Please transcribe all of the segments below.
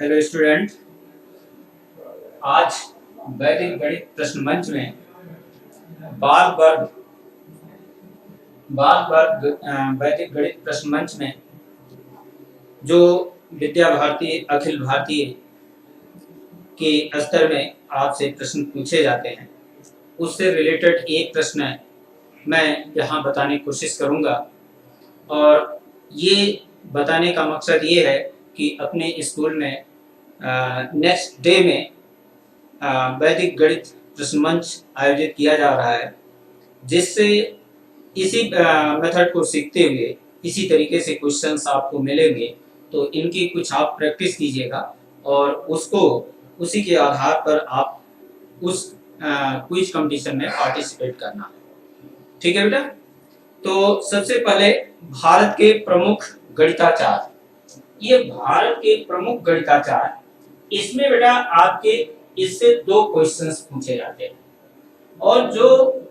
Hello student. आज वैदिक गणित प्रश्न मंच में बाल वर्ग वैदिक गणित प्रश्न मंच में जो विद्या भारती अखिल भारतीय के स्तर में आपसे प्रश्न पूछे जाते हैं उससे रिलेटेड एक प्रश्न मैं यहाँ बताने की कोशिश करूँगा। और ये बताने का मकसद ये है कि अपने स्कूल में नेक्स्ट डे में वैदिक गणित प्रश्न मंच आयोजित किया जा रहा है, जिससे इसी मेथड को सीखते हुए इसी तरीके से क्वेश्चंस आपको मिलेंगे, तो इनकी कुछ आप प्रैक्टिस कीजिएगा और उसको उसी के आधार पर आप उस क्विज कंपटीशन में पार्टिसिपेट करना। ठीक है बेटा। तो सबसे पहले भारत के प्रमुख गणिताचार्य, ये भारत के प्रमुख गणिताचार्य, इसमें बेटा आपके इससे दो क्वेश्चंस पूछे जाते हैं और जो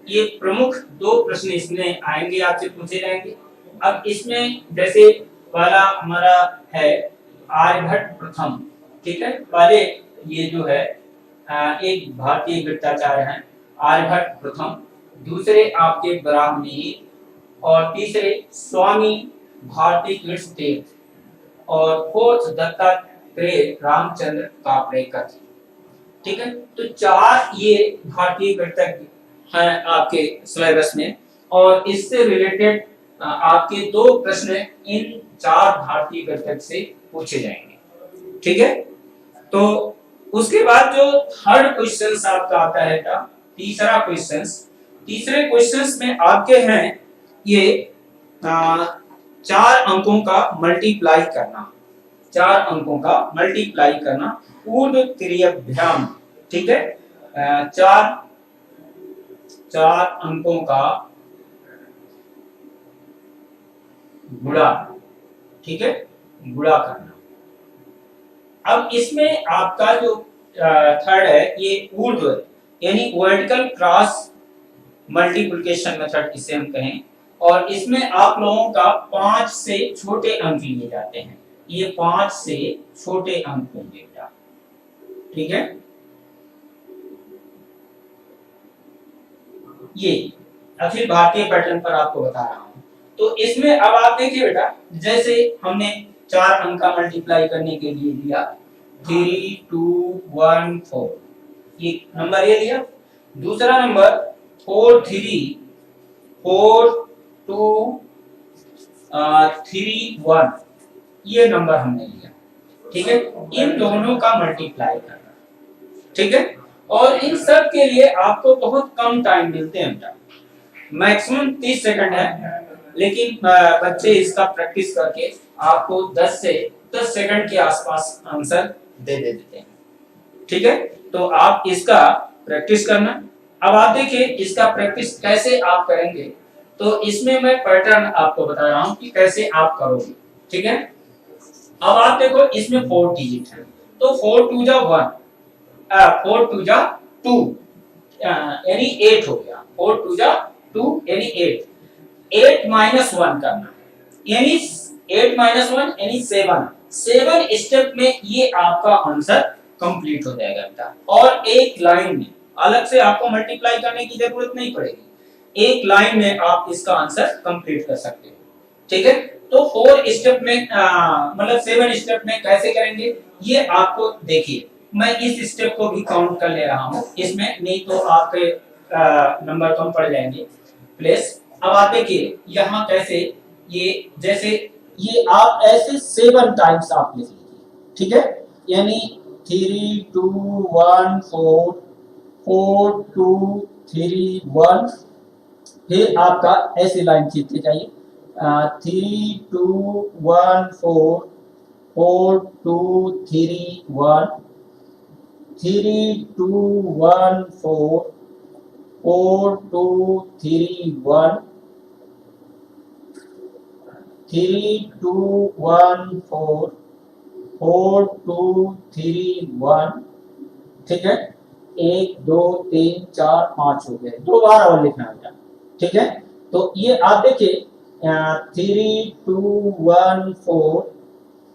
ये प्रमुख दो प्रश्न इसमें आएंगे आपसे पूछे जाएंगे। अब इसमें जैसे वाला हमारा है आर्यभट्ट प्रथम, ठीक है। पहले ये जो है एक भारतीय गणिताचार्य हैं आर्यभट्ट प्रथम, दूसरे आपके ब्राह्मणी और तीसरे स्वामी भारती कृष्ण तीर्थ और फोर्थ दत्तात्रेय रामचंद्र कापड़ेकर। ठीक है। तो चार ये भारतीय गणितज्ञ हैं आपके सिलेबस में और इससे रिलेटेड आपके दो प्रश्न इन चार भारतीय गणितज्ञ से पूछे जाएंगे। ठीक है। तो उसके बाद जो थर्ड क्वेश्चन आपका आता है बेटा, तीसरा क्वेश्चन, तीसरे क्वेश्चन में आपके हैं ये 4 अंकों का मल्टीप्लाई करना, 4 अंकों का मल्टीप्लाई करना ऊर्ध्व तिर्यभ्याम। ठीक है। चार अंकों का गुणा, ठीक है, गुणा करना। अब इसमें आपका जो थर्ड है ये ऊर्ध्व यानी वर्टिकल क्रॉस मल्टीप्लिकेशन मेथड इसे हम कहें, और इसमें आप लोगों का 5 से छोटे अंक लिए जाते हैं। ये 5 से छोटे अंक होंगे बेटा। ठीक है। ये अखिल भारतीय पैटर्न पर आपको बता रहा हूं। तो इसमें अब आप देखिए बेटा, जैसे हमने 4 अंक का मल्टीप्लाई करने के लिए लिया 3 2 1 4, ये नंबर ये लिया। दूसरा नंबर 4 3 4 2 3 1, ये नंबर हमने लिया। ठीक है। इन दोनों का मल्टीप्लाई करना। ठीक है। और इन सब के लिए आपको बहुत कम टाइम मिलते हैं बेटा, मैक्सिमम 30 सेकंड है, लेकिन बच्चे इसका प्रैक्टिस करके आपको 10 सेकंड के आसपास आंसर दे देते हैं। ठीक है। तो आप इसका प्रैक्टिस करना। अब आप देखिए इसका प्रैक्टिस कैसे आप करेंगे, तो इसमें मैं पैटर्न आपको बता रहा हूं कि कैसे आप करोगे। ठीक है। अब आप देखो इसमें 4 डिजिट है, तो 4 2 जा 1, 4 2 जा 2 यानी 8 हो गया। 4 2 जा 2 यानी 8, 8 माइनस 1 करना यानी 8 माइनस 1 यानी 7 स्टेप में ये आपका आंसर कंप्लीट हो जाएगा बेटा। और एक लाइन में अलग से आपको मल्टीप्लाई करने की जरूरत नहीं पड़ेगी, एक लाइन में आप इसका आंसर कंप्लीट कर सकते हो। ठीक है। तो 4 स्टेप में मतलब 7 स्टेप में कैसे करेंगे ये आपको देखिए, मैं इस स्टेप को भी काउंट कर ले रहा हूं इसमें, नहीं तो आपके नंबर कम पड़ जाएंगे प्लेस। अब आप देखिए यहाँ कैसे, ये जैसे ये आप ऐसे 7 टाइम्स आप लिख लीजिए। ठीक है। यानी 3 2 1 4 4 2 3 1, फिर आपका ऐसे लाइन खींचते जाइए 3 2 1 4 4 2 3 1 3 2 1 4 4 2 3 1 3 2 1 4 4 2 3 1। ठीक है। 1 2 3 4 5 हो गए, 2 बार और लिखना है। ठीक है। तो ये आप देखिए 3 2 1 4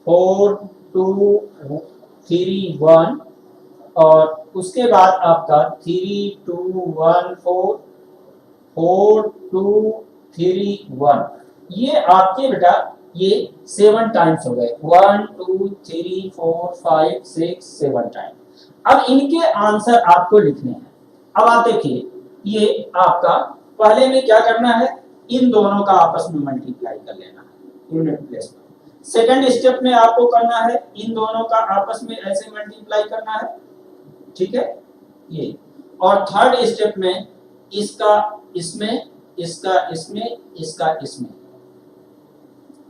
4 2 3 1 और उसके बाद आपका 3 2 1 4 4 2 3 1। ये आपके बेटा ये 7 टाइम्स हो गए, 1 2 3 4 5 6 7 टाइम। अब इनके आंसर आपको लिखने हैं। अब आप देखिए ये आपका पहले में क्या करना है, इन दोनों का आपस में मल्टीप्लाई कर लेना है यूनिट प्लेस में। सेकंड स्टेप में आपको करना है इन दोनों का आपस में ऐसे मल्टीप्लाई करना है, ठीक है ये। और थर्ड स्टेप में इसका इसमें, इसका इसमें, इसका इसमें,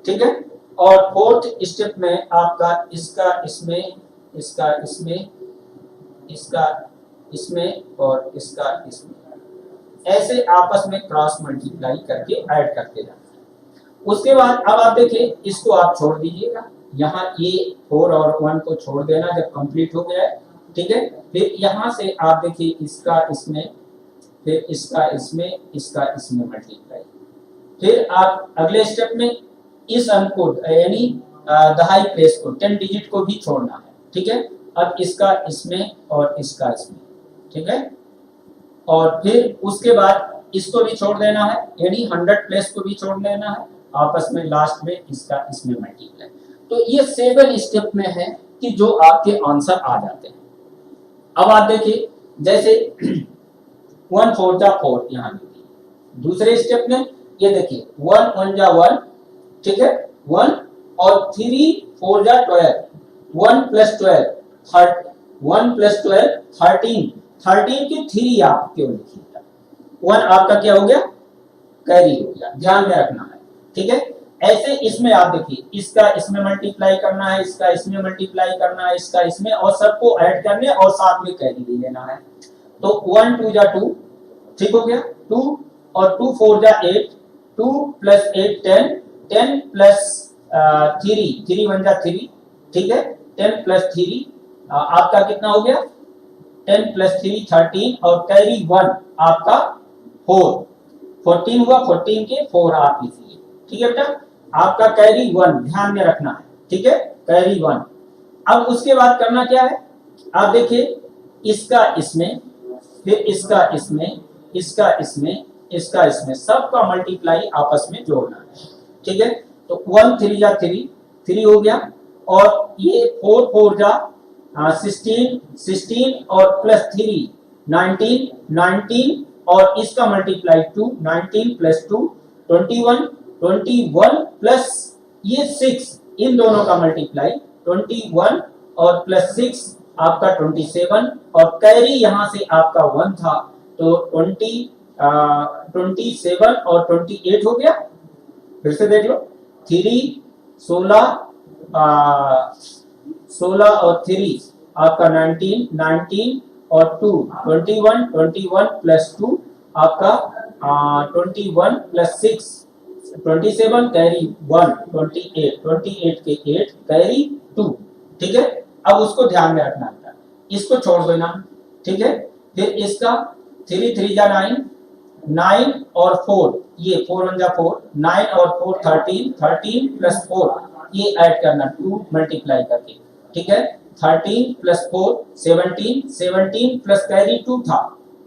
ठीक है। और फोर्थ स्टेप में आपका इसका इसमें, इसका इसमें, इसका इसमें और इसका इसमें, ऐसे आपस में क्रॉस मल्टीप्लाई करके ऐड करते जाते हैं। उसके बाद अब आप देखिए इसको आप छोड़ दीजिएगा, यहाँ ये 4 और 1 को छोड़ देना जब कंप्लीट हो गया है, ठीक है। फिर यहाँ से आप देखिए इसका इसमें, फिर इसका इसमें, इसका इसमें मल्टीप्लाई। फिर आप अगले स्टेप में इस अंक को यानी दहाई प्लेस को 10 डिजिट को भी छोड़ना है, ठीक है। अब इसका इसमें और इसका इसमें, ठीक है। और फिर उसके बाद इसको भी छोड़ देना है यानी 100 प्लेस को भी छोड़ देना है, आपस में लास्ट में इसका इसमें मल्टीप्लाई। तो ये 7 स्टेप में है कि जो आपके आंसर आ जाते हैं। अब आप देखिए जैसे 1 4 जा 4 यहाँ देखिए, दूसरे स्टेप में ये देखिए 1 1 जा 1, ठीक है 1 और 3 4 जा 12, 1 + 12 1 + 12 13, 13 के 3 आप क्यों लिखिएगा, 1 आपका क्या हो गया कैरी हो गया, ध्यान में रखना है, ठीक है। ऐसे इसमें आप देखिए इसका इसमें मल्टीप्लाई करना है, इसका इसमें मल्टीप्लाई करना है, इसका इसमें, और सबको ऐड करने और साथ में कैरी दे देना है। तो 1 2 जा 2, ठीक हो गया 2, और 2 4 जा 8, 2 + 8 10, 10 + 3 3 1 जा 3, ठीक है 10 + 3 आपका कितना हो गया 10 + 3 13, और कैरी 1 आपका 4 14 हुआ, 14 के 4 आप लिखिए, ठीक है बेटा। आपका कैरी 1 ध्यान में रखना है, ठीक है कैरी 1। अब उसके बाद करना क्या है, आप देखिए इसका इसमें, फिर इसका इसमें, इसका इसमें, इसका इसमें, सबका मल्टीप्लाई आपस में जोड़ना है, ठीक है। तो 1 3 जा 3, 3 हो गया, और ये 4 4 जा 16, 16 और +3 19, 19, और इसका मल्टीप्लाई 2, 19 + 2 21, 21 प्लस ये 6, इन दोनों का मल्टीप्लाई 21 और +6 आपका 27, और कैरी यहाँ से आपका 1 था तो 27 और 28 हो गया। फिर से देख लो 3 16 16 और 3 आपका 19, 19 और 2 21, 21 + 2 आपका 21 + 6 27, कैरी 1 28, 28 के 8 कैरी 2, ठीक है। अब उसको ध्यान में रखना है, इसको छोड़ देना, ठीक है। फिर इसका 3 3 जा 9, 9 और 4, ये 4 1 जा 4, 9 और 4 13, 13 + 4 ये ऐड करना 2 मल्टीप्लाई करके, ठीक है 13 + 4 17, 17 प्लस कैरी 2 था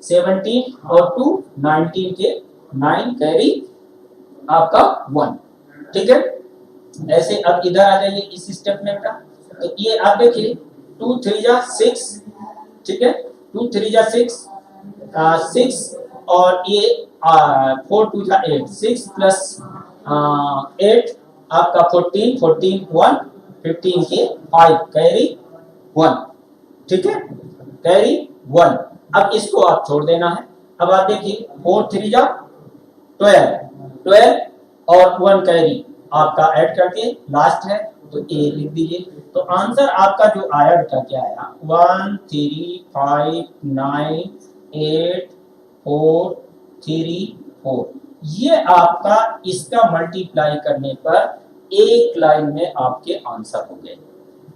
17 और 2 19 के 9 कैरी आपका 1, ठीक है। ऐसे अब इधर आ जाइए इस स्टेप में बेटा, तो ये आप देखिए 2 3 जा 6, ठीक है 2 3 जा 6 6, और ये 4 2 जा 8, 6 + 8 आपका 14, 14 1 15 के 5 कैरी 1, ठीक है कैरी 1। अब इसको आप छोड़ देना है। अब आप देखिए 4 3 जा 12, 12 और 1 कैरी आपका ऐड करके लास्ट है तो ए लिख दीजिए। तो आंसर आपका जो आया बेटा क्या आया 1 3 5 9 8 4 3 4, ये आपका इसका मल्टीप्लाई करने पर एक लाइन में आपके आंसर हो गए,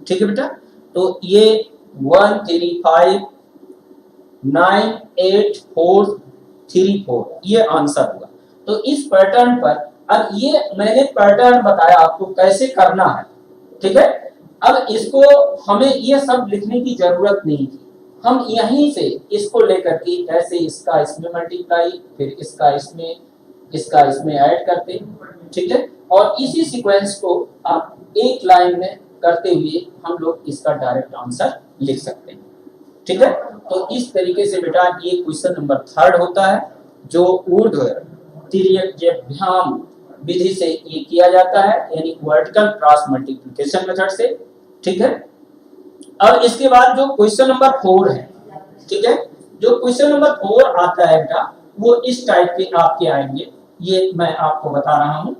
ठीक है बेटा। तो ये 1 3 5 9 8 4 3 4 ये आंसर हुआ। तो इस पैटर्न पर, अब ये मैंने पैटर्न बताया आपको कैसे करना है, ठीक है। अब इसको हमें ये सब लिखने की जरूरत नहीं थी, हम यहीं से इसको लेकर के ऐसे इसका इसमें मल्टीप्लाई, फिर इसका इसमें ऐड करते, ठीक है, और इसी सीक्वेंस को आप एक लाइन में करते हुए हम लोग इसका डायरेक्ट आंसर लिख सकते हैं, ठीक है। तो इस तरीके से बेटा ये क्वेश्चन नंबर 3 होता है, जो ऊर्ध्व तिर्यकाभ्याम विधि से ये किया जाता है, यानी वर्टिकल क्रॉस मल्टीप्लिकेशन मेथड से, ठीक है। अब इसके बाद जो क्वेश्चन नंबर 4 है, ठीक है, जो क्वेश्चन नंबर 4 आता है बेटा वो इस टाइप के आपके आएंगे, ये मैं आपको बता रहा हूं।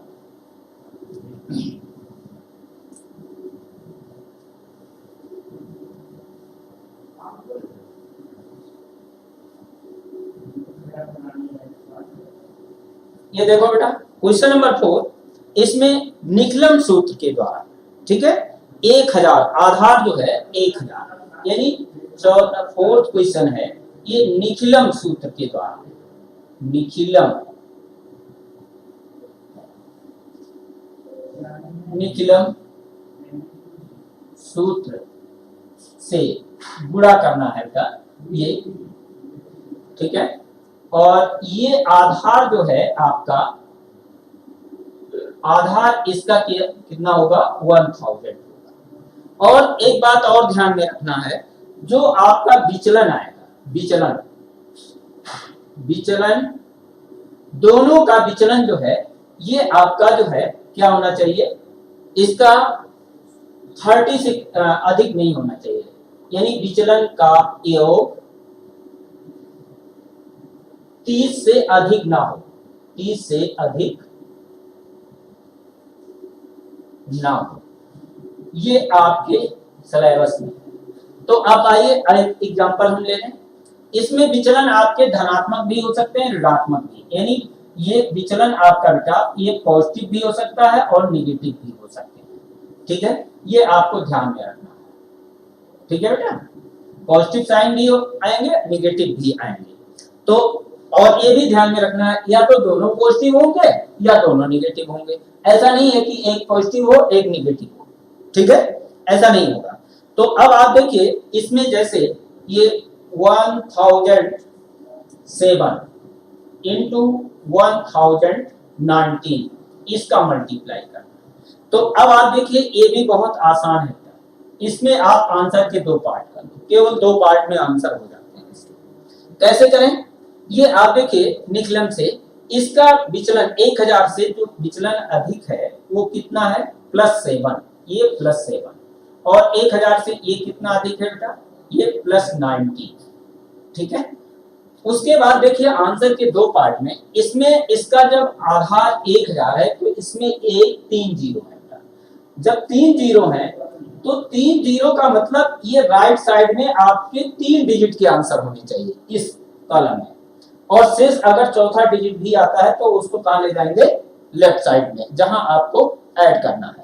ये देखो बेटा क्वेश्चन नंबर 4, इसमें निकलम सूत्र के द्वारा, ठीक है, 1000 आधार जो है 1000, यानी 4th क्वेश्चन है ये निखिलम सूत्र के द्वारा, निखिलम सूत्र से गुणा करना है बेटा ये, ठीक है, और ये आधार जो है आपका, आधार इसका कितना होगा 1000। और एक बात और ध्यान में रखना है, जो आपका विचलन आएगा, विचलन दोनों का विचलन जो है ये आपका जो है क्या होना चाहिए, इसका 30 से अधिक नहीं होना चाहिए, यानी विचलन का योग 30 से अधिक ना हो, 30 से अधिक ना हो, ये आपके सिलेबस में। तो अब आइए एक एग्जांपल हम ले लें, इसमें विचलन आपके धनात्मक भी हो सकते हैं, ऋणात्मक भी, यानी ये विचलन आपका बेटा ये पॉजिटिव भी हो सकता है और नेगेटिव भी हो सकते हैं, ठीक है, ये आपको ध्यान में रखना है, ठीक है बेटा, पॉजिटिव साइन भी आएंगे, नेगेटिव भी आएंगे। तो और ये भी ध्यान में रखना है, या तो दोनों पॉजिटिव होंगे या दोनों नेगेटिव होंगे, ऐसा नहीं है कि एक पॉजिटिव हो एक नेगेटिव हो, ठीक है, ऐसा नहीं होगा। तो अब आप देखिए इसमें जैसे ये 1007 इंटू 1019 इसका मल्टीप्लाई करना, तो अब आप देखिए ये भी बहुत आसान है, इसमें आप आंसर के 2 पार्ट कर लो, केवल 2 पार्ट में आंसर हो जाते हैं इसके। कैसे करें, ये आप देखिए निकलम से इसका विचलन 1000 से जो विचलन अधिक है वो कितना है +7, ये +7, और 1000 से ये कितना अधिक है बेटा, ये +19, ठीक है। उसके बाद देखिए आंसर के 2 पार्ट में, इसमें इसका जब आधार 1000 है तो इसमें 3 जीरो है बेटा, जब 3 जीरो है तो 3 जीरो का मतलब ये राइट साइड में आपके 3 डिजिट के आंसर होने चाहिए इस कॉलम में, और शेष अगर चौथा डिजिट भी आता है तो उसको कहां ले जाएंगे, लेफ्ट साइड में, जहां आपको ऐड करना है,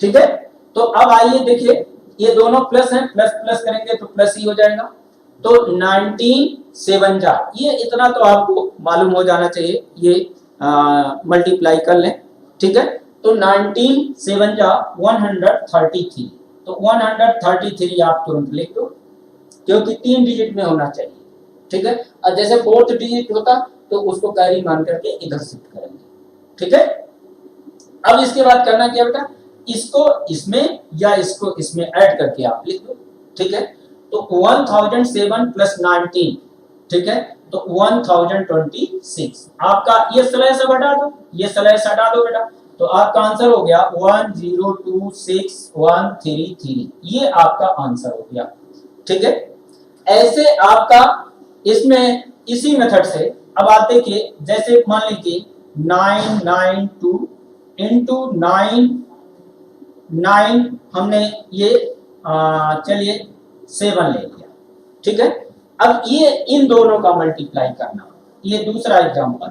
ठीक है। तो अब आइए देखिए ये दोनों प्लस हैं, प्लस प्लस करेंगे तो प्लस ही हो जाएगा, तो 19 7 जा, ये इतना तो आपको मालूम हो जाना चाहिए, ये मल्टीप्लाई कर लें, ठीक है। तो 19 7 जा 133, तो 133 आप तुरंत लिख दो, क्योंकि 3 डिजिट में होना चाहिए, ठीक है। और जैसे 4th डिजिट होता तो उसको कैरी मान करके इधर शिफ्ट करेंगे, ठीक है। अब इसके बाद करना क्या बेटा, इसको इसमें या इसको इसमें ऐड करके आप लिख दो, ठीक है। तो 1007 + 19, ठीक है, तो 1026, आपका ये स्लैश हटा दो, ये स्लैश हटा दो बेटा, तो आपका आंसर हो गया 1026133, ये आपका आंसर हो गया, ठीक है। ऐसे आपका इसमें इसी मेथड से अब आप देखिए, जैसे मान लीजिए 992 इंटू 9 हमने ये चलिए 7 ले लिया, ठीक है। अब ये इन दोनों का मल्टीप्लाई करना, ये दूसरा एग्जांपल,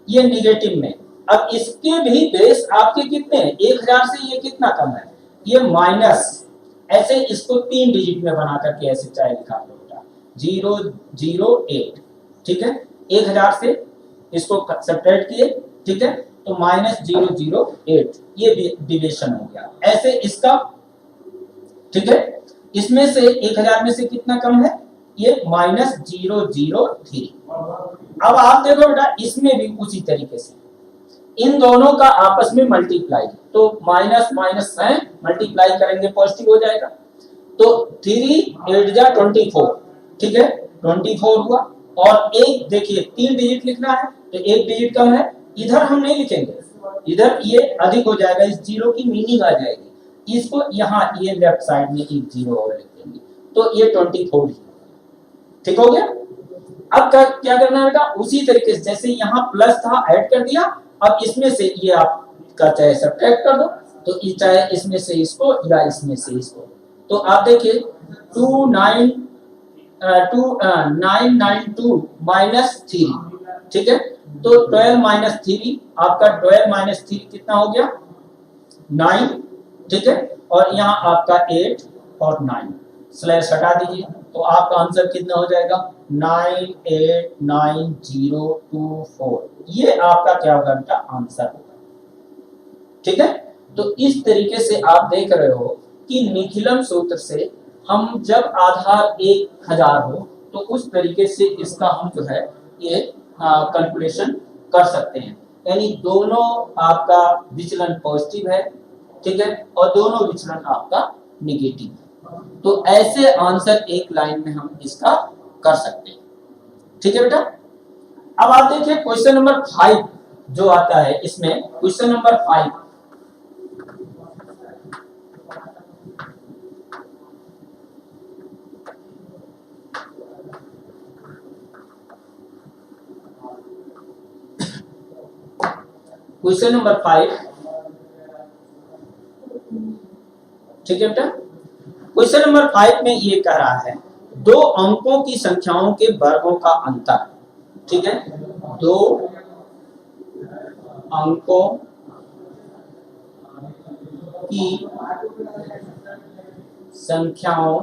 ये निगेटिव में, अब इसके भी बेस आपके कितने हैं, 1000 से ये कितना कम है, ये माइनस, ऐसे इसको 3 डिजिट में बना करके ऐसे चाहे लिखा दो बेटा 008, ठीक है, 1000 से इसको सब्ट्रैक्ट किए, ठीक है, तो -008, ये डिविजन हो गया। ऐसे इसका ठीक है। इसमें से 1000 में से कितना कम है, ये -003। अब आप देखो बेटा इसमें भी उसी तरीके से इन दोनों का आपस में मल्टीप्लाई, तो माइनस माइनस है मल्टीप्लाई करेंगे पॉजिटिव हो जाएगा, तो 3 8 जा 24, ठीक है 24 हुआ। और एक देखिए 3 डिजिट लिखना है तो एक डिजिट कम है, इधर हम नहीं लिखेंगे, इधर ये अधिक हो जाएगा, इस जीरो की मीनिंग आ जाएगी, इसको यहाँ ये लेफ्ट साइड में एक जीरो और लिख देंगे, तो ये 24 ही, ठीक हो गया। अब क्या करना है बेटा, उसी तरीके से जैसे यहाँ प्लस था ऐड कर दिया, अब इसमें से ये आपका चाहे सब्ट्रैक्ट कर दो, तो चाहे इसमें से इसको या इसमें से इसको, तो आप देखिए 992 -3, ठीक है, तो 12 - 3 आपका 12 - 3 कितना हो गया 9, ठीक है, और यहाँ आपका 8 और 9 स्लैश हटा दीजिए, तो आपका आंसर कितना हो जाएगा 989024, ये आपका क्या होगा बेटा आंसर होगा, ठीक है। तो इस तरीके से आप देख रहे हो कि निखिलम सूत्र से हम जब आधार 1000 हो तो उस तरीके से इसका हम जो है ये कैलकुलेशन कर सकते हैं, यानी दोनों आपका विचलन पॉजिटिव है, ठीक है, और दोनों विचलन आपका निगेटिव है, तो ऐसे आंसर एक लाइन में हम इसका कर सकते हैं, ठीक है बेटा। अब आप देखिए क्वेश्चन नंबर 5 जो आता है, इसमें क्वेश्चन नंबर 5 क्वेश्चन नंबर 5, ठीक है बेटा। क्वेश्चन नंबर 5 में ये कह रहा है 2 अंकों की संख्याओं के वर्गों का अंतर, ठीक है, 2 अंकों की संख्याओं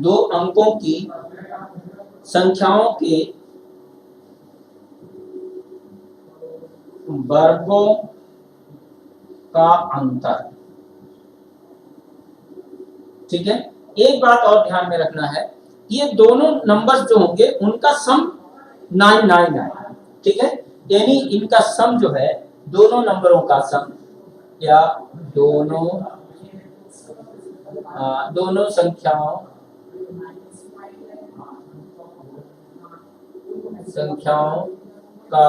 2 अंकों की संख्याओं के वर्गों का अंतर, ठीक है। एक बात और ध्यान में रखना है, ये दोनों नंबर्स जो होंगे उनका सम 999 है, ठीक है, यानी इनका सम जो है दोनों नंबरों का सम या दोनों संख्याओं का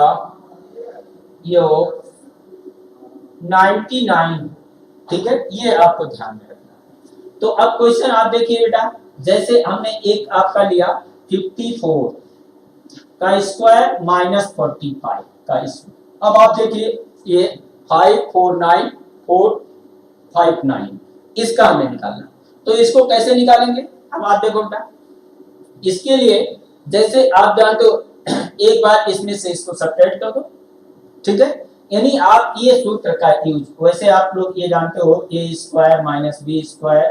योग 99, ठीक है, ये आपको ध्यान में रखना। तो अब क्वेश्चन आप देखिए बेटा, जैसे हमने एक आपका लिया 54 का स्क्वायर -45 का स्क्वायर, अब आप देखिए ये 549459 इसका हमें निकालना, तो इसको कैसे निकालेंगे, अब आप देखो बेटा, इसके लिए जैसे आप जानते हो एक बार इसमें से इसको सब्ट्रैक्ट कर दो, ठीक है, यानी आप ये सूत्र का यूज, वैसे आप लोग ये जानते हो a² - b²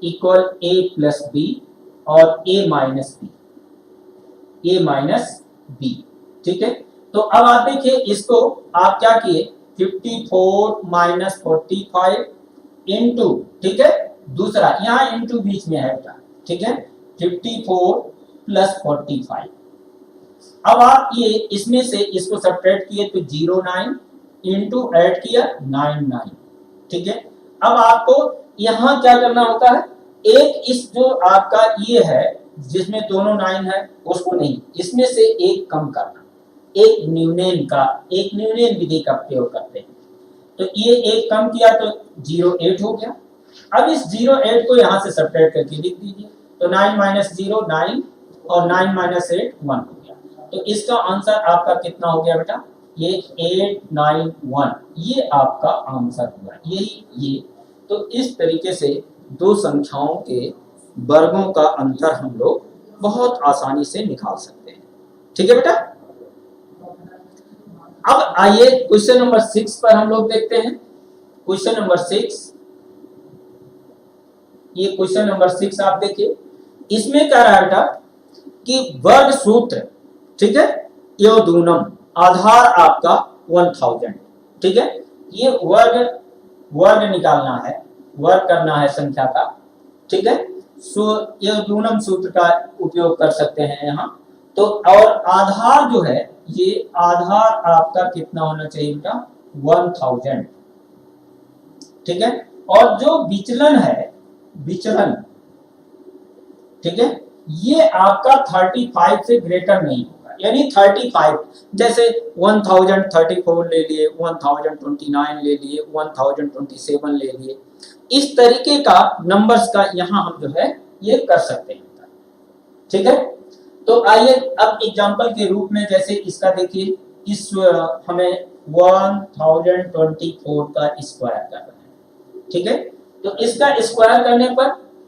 equal a + b और a - b, ठीक है। तो अब आप देखिए इसको आप क्या किए 54 - 45 इंटू, ठीक है, दूसरा यहाँ इंटू बीच में है बेटा, ठीक है, 54 + 45, अब आप ये इसमें से इसको सब्ट्रैक्ट किए तो 09 इंटू ऐड किया 99, ठीक है। अब आपको यहाँ क्या करना होता है, एक इस जो आपका ये है जिसमें दोनों 9 है उसको नहीं, इसमें से एक कम करना, एक न्यूनयन विधि का प्रयोग करते हैं, तो ये एक कम किया तो 08 हो गया। अब इस 08 को यहाँ से सब्ट्रैक्ट करके लिख दीजिए, तो 9 - 0 9 और 9 - 8 1 हो गया, तो इसका आंसर आपका कितना हो गया बेटा, ये 891, ये आपका आंसर हुआ, यही ये। तो इस तरीके से दो संख्याओं के वर्गों का अंतर हम लोग बहुत आसानी से निकाल सकते हैं, ठीक है बेटा। अब आइए क्वेश्चन नंबर 6 पर हम लोग देखते हैं। क्वेश्चन नंबर 6, ये क्वेश्चन नंबर 6 आप देखिए, इसमें कह रहा है बेटा कि वर्ग सूत्र, ठीक है, यो दूनम आधार आपका 1000, ठीक है, ये वर्ग वर्ग निकालना है, वर्ग करना है संख्या का, ठीक है। सो ये यूनम सूत्र का उपयोग कर सकते हैं यहाँ। तो और आधार जो है, ये आधार आपका कितना होना चाहिए बेटा, 1000, ठीक है। और जो विचलन है, विचलन, ठीक है, ये आपका 35 से ग्रेटर नहीं होगा, यानी 35 जैसे 1034 ले लिए, 1029 ले लिए, 1027 ले लिए, इस तरीके का नंबर्स का यहाँ हम जो है ये कर सकते हैं, ठीक है। तो आइए अब एग्जांपल के रूप में जैसे इसका देखिए, इस हमें 1024 का स्क्वायर करना है, ठीक है। तो इसका स्क्वायर करने पर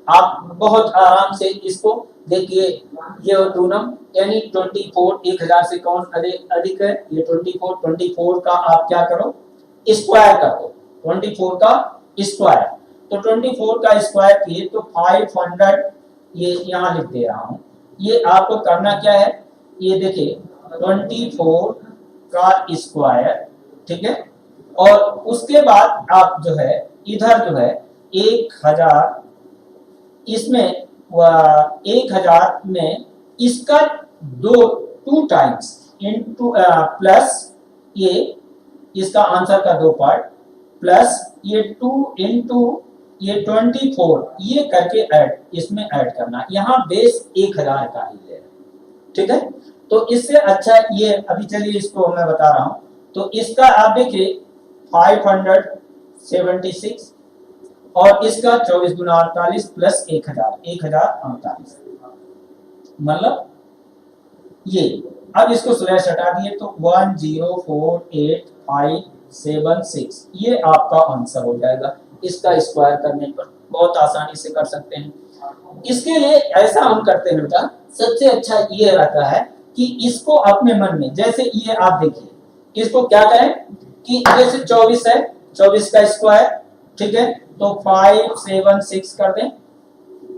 आप बहुत आराम से इसको देखिए, ये दूनम यानी 24 1000 से कौन अधिक है, ये 24 का आप क्या करो, स्क्वायर कर दो, 24 का स्क्वायर। तो 24 का स्क्वायर किए तो 500, ये यहाँ लिख दे रहा हूं। ये आपको करना क्या है, ये देखिए 24 का स्क्वायर, ठीक है। और उसके बाद आप जो है इधर जो है 1000, इसमें 1000 में इसका 2 टाइम्स इनटू प्लस ये इसका आंसर का 2 पार्ट प्लस ये 2 इनटू ये 24, ये करके ऐड, इसमें ऐड करना, यहाँ बेस 1000 का ही है, ठीक है। तो इससे अच्छा ये अभी चलिए इसको मैं बता रहा हूं। तो इसका आप देखिए 576 और इसका 24 गुना 48 प्लस 1048, मतलब ये। अब इसको स्लैश हटा दिए तो 1048,576 ये आपका आंसर हो जाएगा। इसका स्क्वायर करने पर बहुत आसानी से कर सकते हैं। इसके लिए ऐसा हम करते हैं बेटा, सबसे अच्छा ये रहता है कि इसको अपने मन में, जैसे ये आप देखिए, इसको क्या करें कि जैसे 24 है, 24 का स्क्वायर, ठीक है, तो 576 कर दें,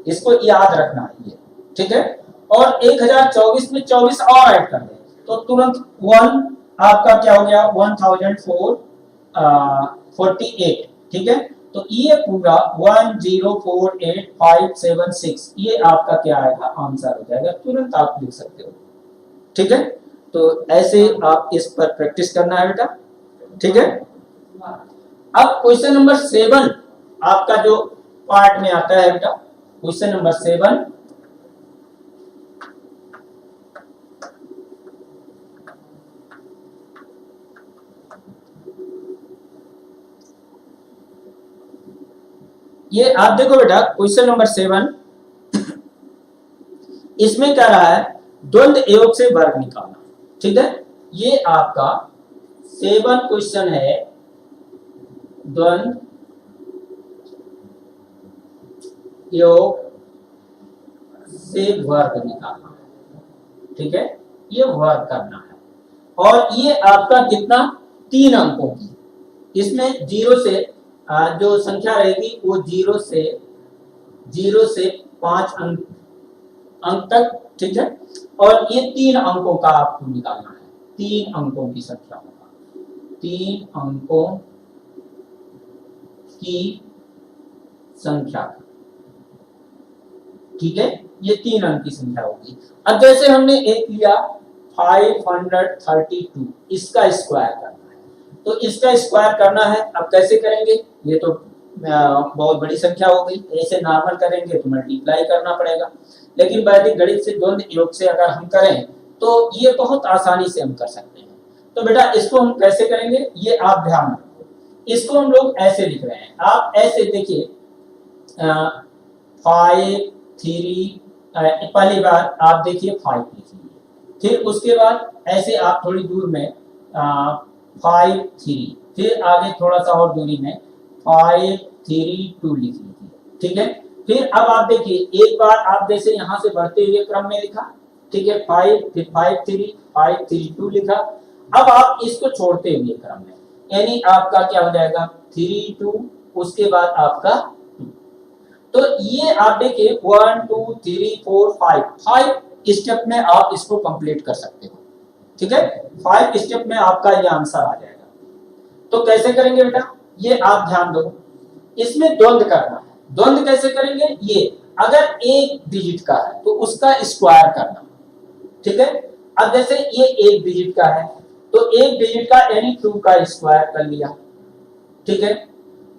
इसको याद रखना है ये, ठीक है। और 1024 में 24 और ऐड कर दें तो तुरंत 1 आपका क्या हो गया, 1048, ठीक है। तो ये पूरा 1048,576 ये आपका क्या आएगा, आंसर हो जाएगा, तुरंत आप लिख सकते हो, ठीक है। तो ऐसे आप इस पर प्रैक्टिस करना है बेटा, ठीक है। अब क्वेश्चन नंबर 7 आपका जो पार्ट में आता है बेटा, क्वेश्चन नंबर 7, ये आप देखो बेटा, क्वेश्चन नंबर 7 इसमें क्या रहा है, द्वंद्व योग से वर्ग निकालना, ठीक है। ये आपका 7 क्वेश्चन है, द्वंद्व योग से वर्ग निकालना, ठीक है, ये वर्ग करना है। और ये आपका कितना, 3 अंकों की, इसमें 0 से जो संख्या रहेगी वो 0 से 5 अंक तक, ठीक है। और ये 3 अंकों का आपको निकालना है, 3 अंकों की संख्या होगा, 3 अंकों की संख्या, ठीक है, ये 3 अंक की संख्या होगी। अब जैसे हमने एक लिया 532, इसका स्क्वायर करना है, तो इसका स्क्वायर करना है। अब कैसे करेंगे, ये तो बहुत बड़ी संख्या हो गई, ऐसे नॉर्मल करेंगे तो मल्टीप्लाई करना पड़ेगा, लेकिन वैदिक गणित से द्वंद्व योग से अगर हम करें तो ये बहुत आसानी से हम कर सकते हैं। तो बेटा इसको हम कैसे करेंगे, ये आप ध्यान रखो, इसको हम लोग ऐसे लिख रहे हैं, आप ऐसे देखिए 5 3, पहली बार आप देखिए 5 लिखिए, फिर उसके बाद ऐसे आप थोड़ी दूर में 5 3, फिर आगे थोड़ा सा और दूरी में 5 3 2 लिख लीजिए, ठीक है। फिर अब आप देखिए, एक बार आप जैसे यहाँ से बढ़ते हुए क्रम में लिखा, ठीक है, 5 फिर 5 3 5 3 2 लिखा। अब आप इसको छोड़ते हुए क्रम में, यानी आपका क्या हो जाएगा 3 2, उसके बाद आपका 2। तो ये आप देखिए 1 2 3 4 5 स्टेप में आप इसको कंप्लीट कर सकते हो, ठीक है। 5 स्टेप में आपका ये आंसर आ जाएगा। तो कैसे करेंगे बेटा, ये आप ध्यान दो, इसमें द्वंद्व करना है। द्वंद्व कैसे करेंगे? ये अगर एक डिजिट का है तो उसका स्क्वायर करना, ठीक है। अब जैसे ये एक डिजिट का है तो एक डिजिट का यानी 2 का स्क्वायर कर लिया, ठीक है।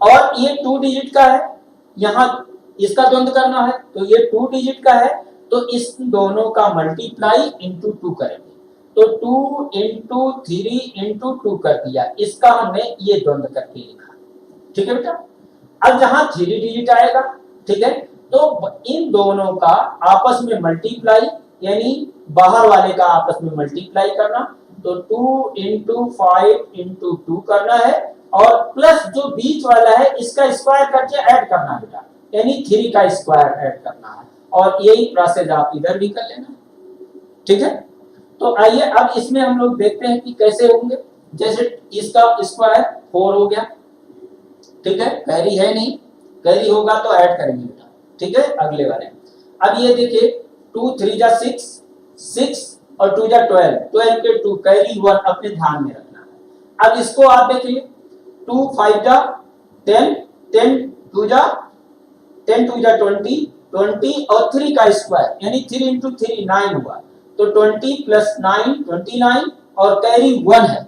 और ये 2 डिजिट का है, यहां इसका द्वंद्व करना है तो ये 2 डिजिट का है तो इस दोनों का मल्टीप्लाई इंटू 2 करेंगे, तो 2 इंटू 3 इंटू 2 कर दिया, इसका हमने ये द्वंद्व करके लिखा, ठीक है बेटा। अब जहां 3 डिजिट आएगा, ठीक है, तो इन दोनों का आपस में मल्टीप्लाई यानी बाहर वाले का आपस में मल्टीप्लाई करना, तो 2 इंटू 5 इंटू 2 करना है और प्लस जो बीच वाला है इसका स्क्वायर करके ऐड करना बेटा, यानी 3 का स्क्वायर ऐड करना है। और यही प्रोसेस आप इधर भी कर लेना, ठीक है। तो आइए अब इसमें हम लोग देखते हैं कि कैसे होंगे। जैसे इसका स्क्वायर 4 हो गया, ठीक है, कैरी है नहीं, कैरी होगा तो ऐड करेंगे बेटा, ठीक है। अगले वाले अब ये देखिए 2 3 जा 6, 6 और 2 जा 12, 12 के 2 कैरी 1 अपने ध्यान में रखना है। अब इसको आप देखिए 2 5 जा 10, 10 2 जा 10 2 जा 20, 20 और 3 का स्क्वायर यानी 3 इंटू 3 9 हुआ, तो 20 प्लस 9 29 और कैरी 1 है,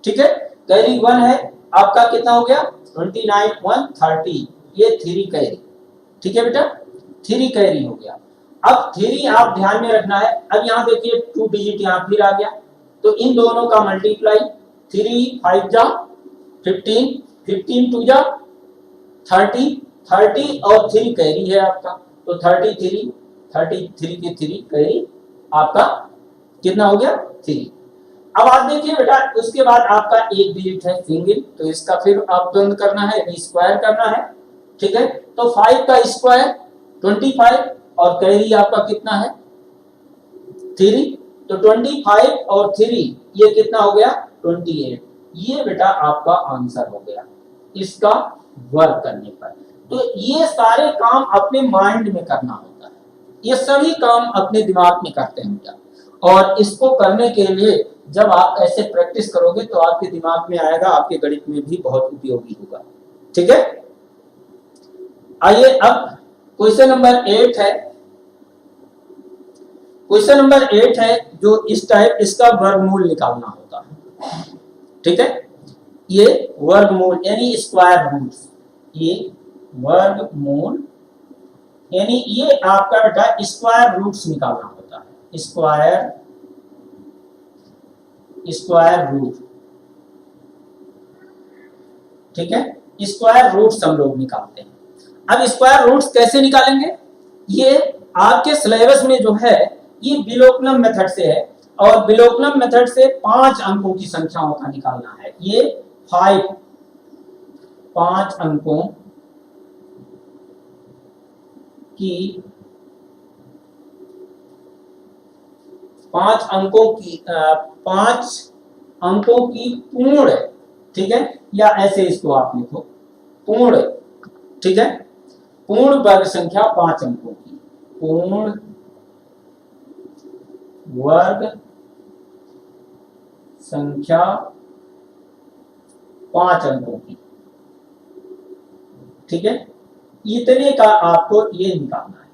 ठीक है। कैरी 1 है आपका कितना हो गया 29 1 30, ये 3 कैरी, ठीक है बेटा, 3 कैरी हो गया। अब 3 आप ध्यान में रखना है। अब यहाँ देखिए 2 डिजिट यहाँ फिर आ गया, तो इन दोनों का मल्टीप्लाई 3 5 जा 15, 15 2 जा 30, 30 और 3 कैरी है आपका, तो 33 के 3 कैरी आपका कितना हो गया 3। अब आप देखिए बेटा उसके बाद आपका एक डिजिट है सिंगल, तो इसका फिर आप द्वंद्व करना है यानी स्क्वायर करना है, ठीक है। तो 5 का स्क्वायर 25 और कैरी आपका कितना है 3, तो 25 और 3 ये कितना हो गया 28। ये बेटा आपका आंसर हो गया इसका वर्क करने पर। तो ये सारे काम अपने माइंड में करना होता है, ये सभी काम अपने दिमाग में करते हैं बेटा, और इसको करने के लिए जब आप ऐसे प्रैक्टिस करोगे तो आपके दिमाग में आएगा, आपके गणित में भी बहुत उपयोगी होगा, ठीक है। आइए अब क्वेश्चन नंबर 8 है। क्वेश्चन नंबर 8 है जो इस टाइप, इसका वर्गमूल निकालना होता है, ठीक है। ये वर्गमूल यानी स्क्वायर रूट्स, ये वर्गमूल यानी ये आपका बेटा स्क्वायर रूट्स निकालना होता है, स्क्वायर रूट, ठीक है। स्क्वायर रूट्स हम लोग निकालते हैं। अब स्क्वायर रूट्स कैसे निकालेंगे? ये आपके सिलेबस में जो है ये विलोपनम मेथड से है, और विलोपनम मेथड से 5 अंकों की संख्याओं का निकालना है। ये 5 अंकों की 5 अंकों की पूर्ण, ठीक है, या ऐसे इसको आप लिखो पूर्ण, ठीक है, पूर्ण वर्ग संख्या 5 अंकों की, पूर्ण वर्ग संख्या 5 अंकों की, ठीक है। इतने का आपको ये निकालना है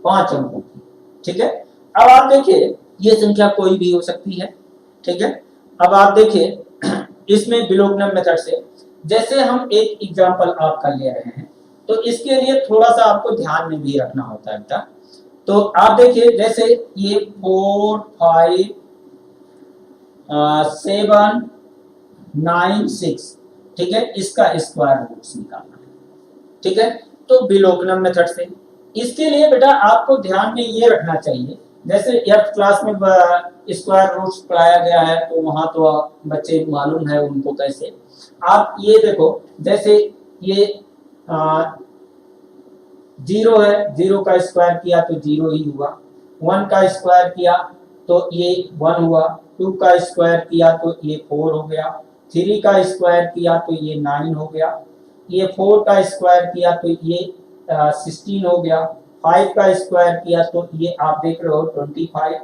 5 अंकों की, ठीक है। अब आप देखिए ये संख्या कोई भी हो सकती है, ठीक है। अब आप देखिए इसमें विलोपनम मेथड से जैसे हम एक एग्जांपल आपका ले रहे हैं, तो इसके लिए थोड़ा सा आपको ध्यान में भी रखना होता है बेटा। तो आप देखिए जैसे ये 4 5 7 9 6, ठीक है, इसका स्क्वायर रूट्स निकालना है, ठीक है। तो विलोपनम मेथड से इसके लिए बेटा आपको ध्यान में ये रखना चाहिए, जैसे 8th क्लास में स्क्वायर रूट्स पढ़ाया गया है तो वहां तो बच्चे मालूम है उनको कैसे। आप ये देखो जैसे ये 0 है, 0 का स्क्वायर किया तो 0 ही हुआ, 1 का स्क्वायर किया तो ये 1 हुआ, 2 का स्क्वायर किया तो ये 4 हो गया, 3 का स्क्वायर किया तो ये 9 हो गया, ये 4 का स्क्वायर किया तो ये 16 हो गया, 5 का स्क्वायर किया तो ये आप देख रहे हो 25,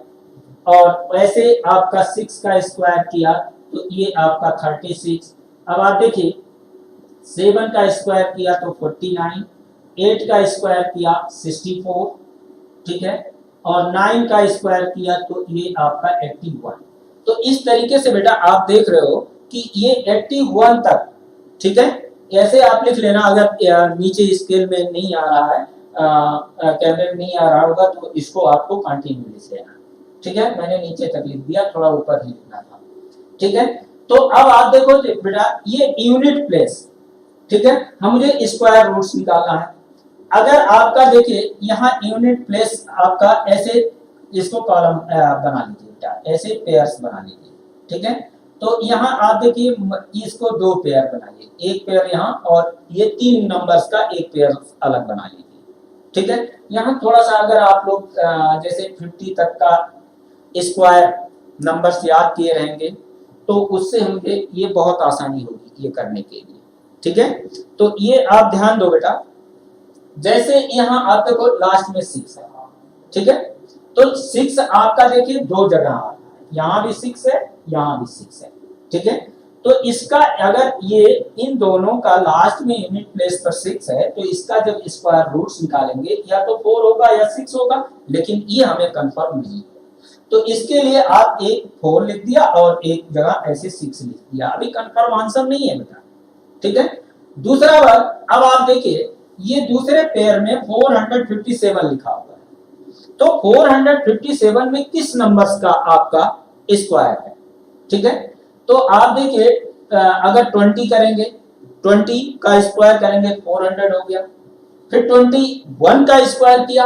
और वैसे आपका 6 का स्क्वायर किया तो ये आपका 36। अब आप देखिए 7 का स्क्वायर किया तो 49, 8 का स्क्वायर किया 64, ठीक है, और 9 का स्क्वायर किया तो ये आपका 81। तो इस तरीके से बेटा आप देख रहे हो कि ये 81 तक, ठीक है, ऐसे आप लिख लेना। अगर नीचे स्केल में नहीं आ रहा है, कैमरे में नहीं आ रहा होगा तो इसको आपको कंटिन्यू लिख लेना, ठीक है। मैंने नीचे तक लिख दिया, थोड़ा ऊपर ही लिखना था, ठीक है। तो अब आप देखो बेटा ये यूनिट प्लेस, ठीक है, हम मुझे स्क्वायर रूट्स निकालना है। अगर आपका देखिए यहाँ यूनिट प्लेस आपका ऐसे, इसको कॉलम बना लीजिए बेटा, ऐसे पेयर्स बना लीजिए, ठीक है। तो यहाँ आप देखिए इसको दो पेयर बनाइए, एक पेयर यहाँ और ये 3 नंबर्स का एक पेयर अलग बना लीजिए, ठीक है। यहाँ थोड़ा सा अगर आप लोग जैसे 50 तक का स्क्वायर नंबर्स याद किए रहेंगे तो उससे हमें ये बहुत आसानी होगी ये करने के लिए, ठीक है। तो ये आप ध्यान दो बेटा, जैसे यहाँ आप देखो लास्ट में 6 है, ठीक है। तो 6 आपका देखिए दो जगह आ रहा है, यहाँ भी 6 है, यहाँ भी 6 है, ठीक है। तो इसका अगर ये इन दोनों का लास्ट में यूनिट प्लेस पर 6 है तो इसका जब स्क्वायर रूट्स निकालेंगे या तो 4 होगा या 6 होगा, लेकिन ये हमें कंफर्म नहीं है। तो इसके लिए आप एक 4 लिख दिया और एक जगह ऐसे 6 लिख दिया, अभी कंफर्म आंसर नहीं है बेटा, ठीक है। दूसरा बार अब आप देखिए ये दूसरे पेयर में 457 लिखा हुआ है, तो 457 में किस नंबर्स का आपका स्क्वायर है, ठीक है। तो आप देखिए अगर 20 करेंगे, 20 का स्क्वायर करेंगे 400 हो गया, फिर 21 का स्क्वायर किया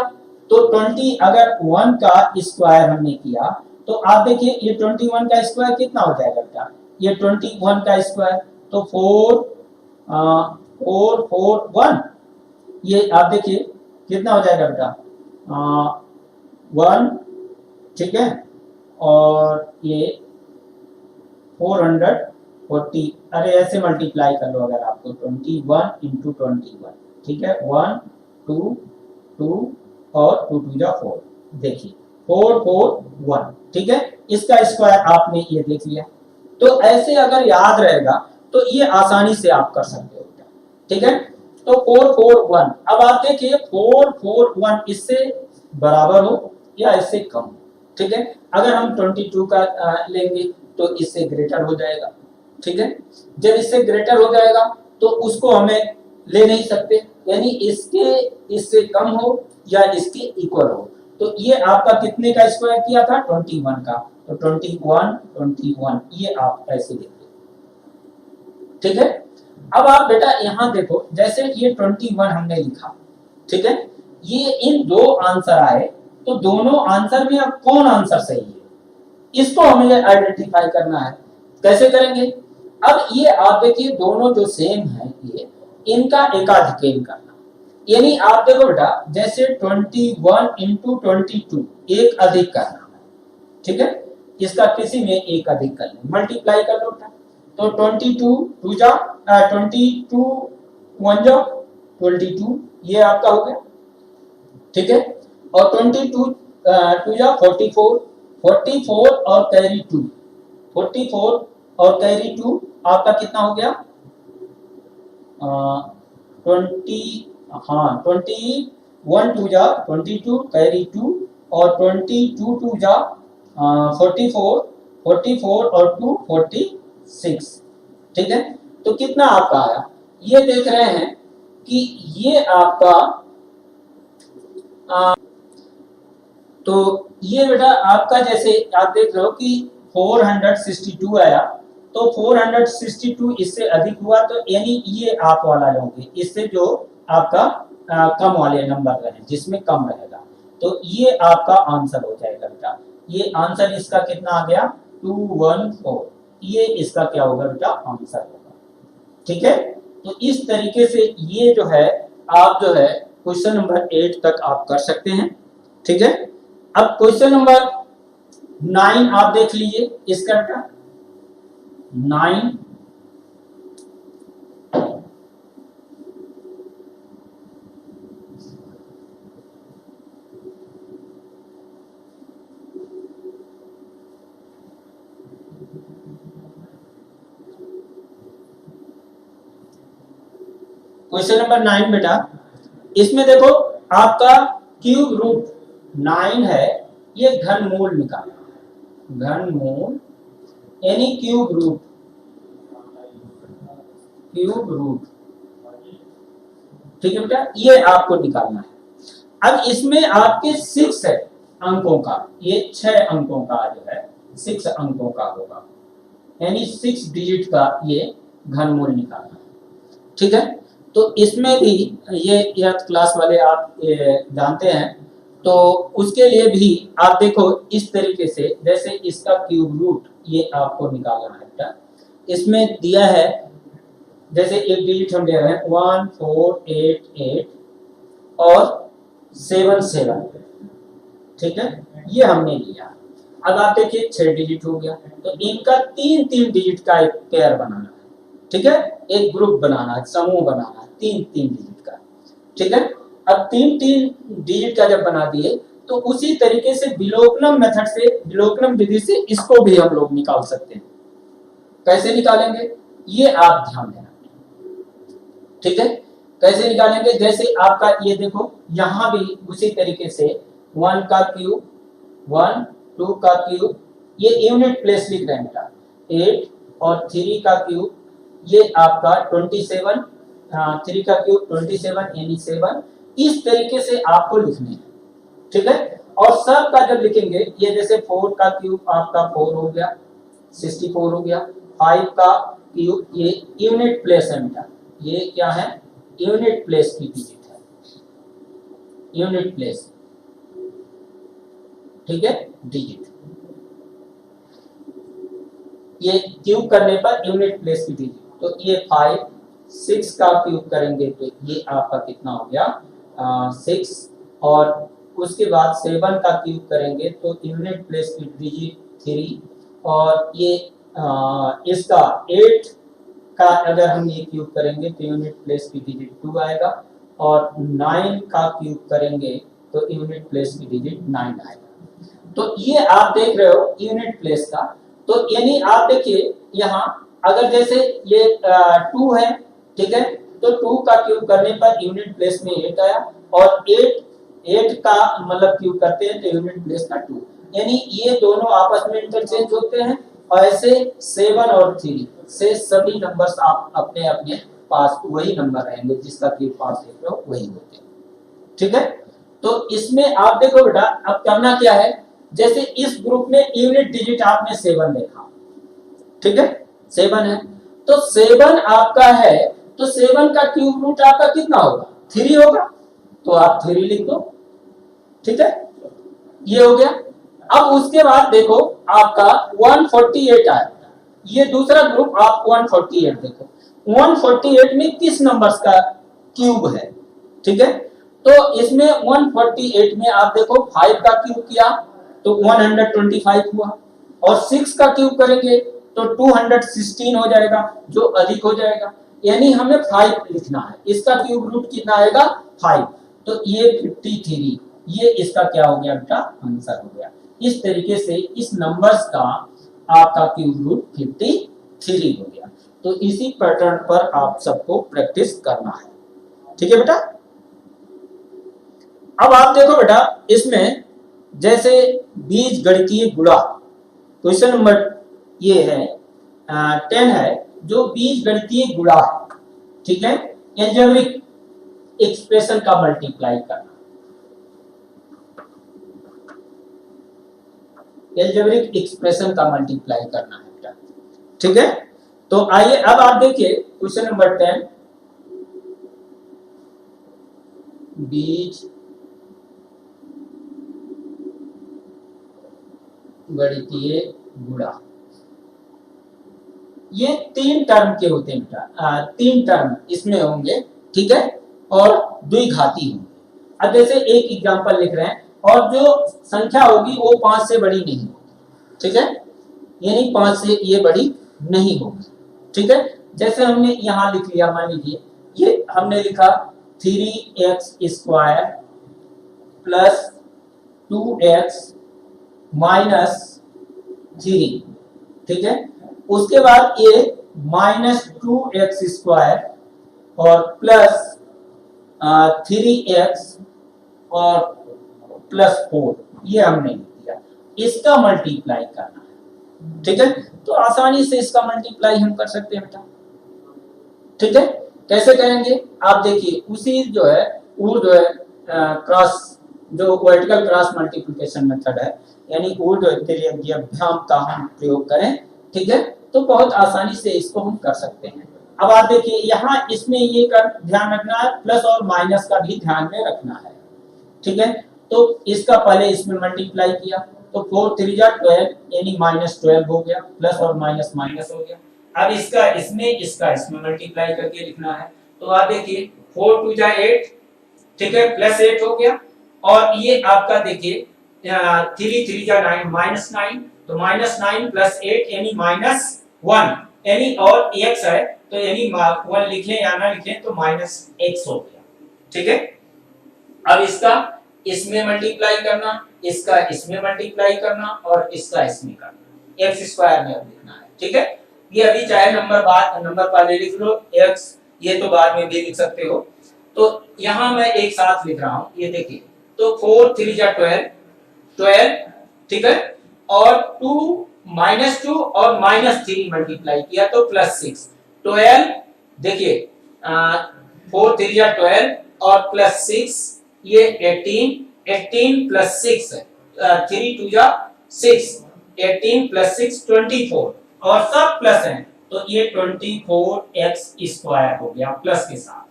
तो 20 अगर 1 का स्क्वायर हमने किया तो आप देखिए ये 21 का स्क्वायर कितना हो जाएगा बेटा, ये 21 का स्क्वायर तो 441, ये आप देखिए कितना हो जाएगा बेटा 1, ठीक है, और ये 440, अरे ऐसे मल्टीप्लाई कर लो अगर आपको 21 इंटू 21, ठीक है, 1 2 2 और 2 2 जा 4, देखिए 441, ठीक है। इसका स्क्वायर आपने ये देख लिया, तो ऐसे अगर याद रहेगा तो ये आसानी से आप कर सकते हो, ठीक है। तो 441, अब आप देखिए 441 इससे बराबर हो या इससे कम हो, ठीक है। अगर हम 22 का लेंगे तो इससे ग्रेटर हो जाएगा, ठीक है। जब इससे ग्रेटर हो जाएगा तो उसको हमें ले नहीं सकते, यानी इससे कम हो या इसके इक्वल हो। तो ये आपका कितने का स्क्वायर किया था 21 का, तो 21 ये आप ऐसे देखिए, ठीक है। अब आप बेटा यहां देखो जैसे ये 21 हमने लिखा, ठीक है, ये इन दो आंसर आए तो दोनों आंसर में अब कौन आंसर सही है इसको हमें आइडेंटिफाई करना है। कैसे करेंगे, अब ये आप देखिए दोनों जो सेम है ये इनका एकाधिकेन करना, यानी आप देखो बेटा जैसे 21 इंटू 22 एक अधिक करना है, ठीक है, इसका किसी में एक अधिक कर लें, मल्टीप्लाई कर लो बेटा, तो 22 2 जा 22 1 जा 22, ये आपका हो गया, ठीक है, और 22 2 जा 44 44 और कैरी 2, 44 और कैरी 2 आपका कितना हो गया 20, हाँ 21 2 जा 22 कैरी 2 और 22 2 जा 44 44 और 2 46, ठीक है। तो कितना आपका आया, ये देख रहे हैं कि ये आपका तो ये बेटा आपका जैसे आप देख रहे हो कि 462 आया, तो 462 इससे अधिक हुआ तो यानी ये आप वाला लोगे, इससे जो आपका कम वाले नंबर रहे जिसमें कम रहेगा, तो ये आपका आंसर हो जाएगा बेटा। ये आंसर इसका कितना आ गया 214, ये इसका क्या होगा बेटा आंसर होगा, ठीक है। तो इस तरीके से ये जो है आप जो है क्वेश्चन नंबर 8 तक आप कर सकते हैं, ठीक है। अब क्वेश्चन नंबर 9 आप देख लीजिए, इसका बेटा 9, क्वेश्चन नंबर 9 बेटा, इसमें देखो आपका क्यूब रूट 9 है, ये घनमूल निकालना, घनमूल यानी क्यूब रूट, ठीक है बेटा, ये आपको निकालना है। अब इसमें आपके 6 अंकों का, ये 6 अंकों का जो है 6 अंकों का होगा, यानी 6 डिजिट का ये घनमूल निकालना है, ठीक है। तो इसमें भी ये क्लास वाले आप जानते हैं, तो उसके लिए भी आप देखो इस तरीके से, जैसे इसका क्यूब रूट ये आपको निकालना है बेटा। इसमें दिया है, जैसे एक डिजिट हम ले रहे हैं 1488 और 77, ठीक है, ये हमने लिया। अब आप देखिए 6 डिजिट हो गया, तो इनका 3-3 डिजिट का एक पेयर बनाना है, ठीक है, एक ग्रुप बनाना है, समूह बनाना है 3-3 डिजिट का, ठीक है। अब 3-3 डिजिट का जब बना दिए, तो उसी तरीके से विलोपनम मेथड से, विलोपनम विधि से इसको भी हम लोग निकाल सकते हैं। कैसे निकालेंगे ये आप ध्यान देना, ठीक है। कैसे निकालेंगे, जैसे आपका ये देखो यहां भी उसी तरीके से 1 का क्यूब, 1, 2 का क्यूब, ये यूनिट प्लेस लिख रहे हैं, 8 और 3 का क्यूब, ये आपका 27, 3 का क्यूब 27 यानी 7, इस तरीके से आपको लिखने हैं, ठीक है। और सब का जब लिखेंगे, ये जैसे 4 का क्यूब आपका 4 हो गया, 64 हो गया, 5 का क्यूब, ये यूनिट प्लेस है बेटा, ये क्या है, यूनिट प्लेस की डिजिट है, यूनिट प्लेस, ठीक है, डिजिट, ये क्यूब करने पर यूनिट प्लेस की डिजिट, तो ये 5, 6 का क्यूब करेंगे तो ये आपका कितना हो गया 6, और उसके बाद 7 का क्यूब करेंगे तो यूनिट प्लेस की डिजिट 3, और ये इसका 8 का अगर हम ये क्यूब करेंगे तो यूनिट प्लेस की डिजिट 2 आएगा, और 9 का क्यूब करेंगे तो यूनिट प्लेस की डिजिट 9 आएगा। तो ये आप देख रहे हो यूनिट प्लेस का, तो यानी आप देखिए यहाँ अगर जैसे ये 2 है, ठीक है, तो 2 का क्यूब करने पर यूनिट प्लेस में 8 आया, और 8 का मतलब क्यूब करते हैं तो यूनिट प्लेस का 2, यानी ये दोनों आपस में इंटरचेंज होते हैं, और ऐसे 7 और 3 से सभी नंबर्स आप अपने अपने पास वही नंबर रहेंगे, जिसका क्यूब पास देख रहे हो वही होते हैं, ठीक है। तो इसमें आप देखो बेटा, अब करना क्या है, जैसे इस ग्रुप में यूनिट डिजिट आपने 7 देखा, ठीक है, 7 है, तो 7 आपका है, तो 7 का क्यूब रूट आपका कितना होगा 3 होगा, तो आप 3 लिख दो, ठीक है, ये हो गया। अब उसके बाद देखो आपका 148 आया, ये दूसरा ग्रुप आप 148 देखो, 148 में किस नंबर्स का क्यूब है, ठीक है, तो इसमें 148 में आप देखो 5 का क्यूब किया तो 125 हुआ, और 6 का क्यूब करेंगे तो 216 हो जाएगा, जो अधिक हो जाएगा, यानी हमें 5 लिखना है, इसका क्यूब रूट कितना आएगा 5, तो ये 53, ये इसका क्या हो गया बेटा आंसर हो गया। इस तरीके से इस नंबर्स का आपका क्यूब रूट 53 हो गया। तो इसी पैटर्न पर आप सबको प्रैक्टिस करना है, ठीक है बेटा। अब आप देखो बेटा, इसमें जैसे बीज गणितीय गुणा, क्वेश्चन नंबर ये है 10 है, जो बीज गणितीय गुणा है, ठीक है, एल्जेब्रिक एक्सप्रेशन का मल्टीप्लाई करना, एल्जेब्रिक एक्सप्रेशन का मल्टीप्लाई करना है बेटा, ठीक है। तो आइए अब आप देखिए क्वेश्चन नंबर 10, बीज गणितीय गुणा, ये 3 टर्म के होते हैं बेटा, 3 टर्म इसमें होंगे, ठीक है, और द्विघाती होंगे। अब जैसे एक एग्जांपल लिख रहे हैं, और जो संख्या होगी वो 5 से बड़ी नहीं होगी, ठीक है, यानी 5 से ये बड़ी नहीं होगी, ठीक है। जैसे हमने यहाँ लिख लिया, मान लीजिए ये हमने लिखा 3x² प्लस 2x माइनस 3, ठीक है, उसके बाद ये -2x² और प्लस 3x और प्लस 4, ये हमने लिख दिया। इसका मल्टीप्लाई करना है, ठीक है। तो आसानी से इसका मल्टीप्लाई हम कर सकते हैं बेटा, ठीक है। कैसे करेंगे आप देखिए, उसी जो है वो जो है क्रॉस, जो वर्टिकल क्रॉस मल्टीप्लिकेशन मेथड है, यानी वो जो त्रिज्याभ्याम का हम प्रयोग करें, ठीक है, तो बहुत आसानी से इसको हम कर सकते हैं। अब आप देखिए यहाँ इसमें ये कर ध्यान रखना है, प्लस और माइनस का भी ध्यान में रखना है, ठीक है। तो इसका पहले इसमें मल्टीप्लाई किया तो 4 3 जा 12 यानी -12 हो गया, प्लस और माइनस माइनस हो गया। अब इसका इसमें मल्टीप्लाई करके लिखना है, तो आप देखिए 4 2 जा 8, ठीक है, प्लस 8 हो गया। और ये आपका देखिए 3 3 जा 9 -9, तो -9 प्लस 8 यानी -1, यानी और x है तो यानी 1 लिखें या ना लिखें तो -x हो गया, ठीक है। अब इसका इसमें मल्टीप्लाई करना, इसका इसमें मल्टीप्लाई करना और इसका इसमें करना, x स्क्वायर में अब लिखना है, ठीक है। ये अभी चाहे नंबर पहले लिख लो, x ये तो बाद में भी लिख सकते हो। तो यहां मैं एक साथ लिख रहा हूं, ये देखिए, तो 4 3 जा 12, ठीक है, और 2 -2 और -3 मल्टीप्लाई किया तो +6, 12 देखिए 4 3 जा 12 और +6 ये 18 प्लस 6 है, 3 2 जा 6, 18 प्लस 6 24 और सब प्लस है तो ये 24x स्क्वायर हो गया प्लस के साथ,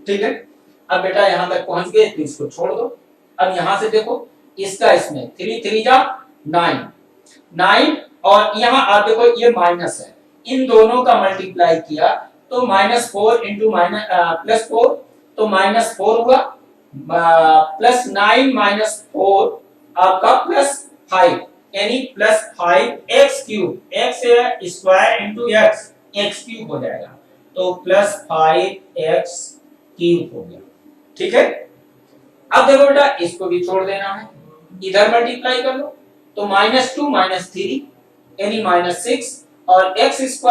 ठीक है। अब बेटा यहां तक पहुंच गए तो इसको छोड़ दो। अब यहां से देखो इसका इसमें 3 3 जा 9 और यहां आप देखो ये माइनस है, इन दोनों का मल्टीप्लाई किया तो -4 इंटू +4 तो -4 हुआ, +9 -4 आपका +5 यानी +5x³ x square into x³ हो जाएगा, तो +5x³ हो गया, ठीक है। अब देखो बेटा इसको भी छोड़ देना है, इधर मल्टीप्लाई कर लो तो -2 -3 यानी -6 और x²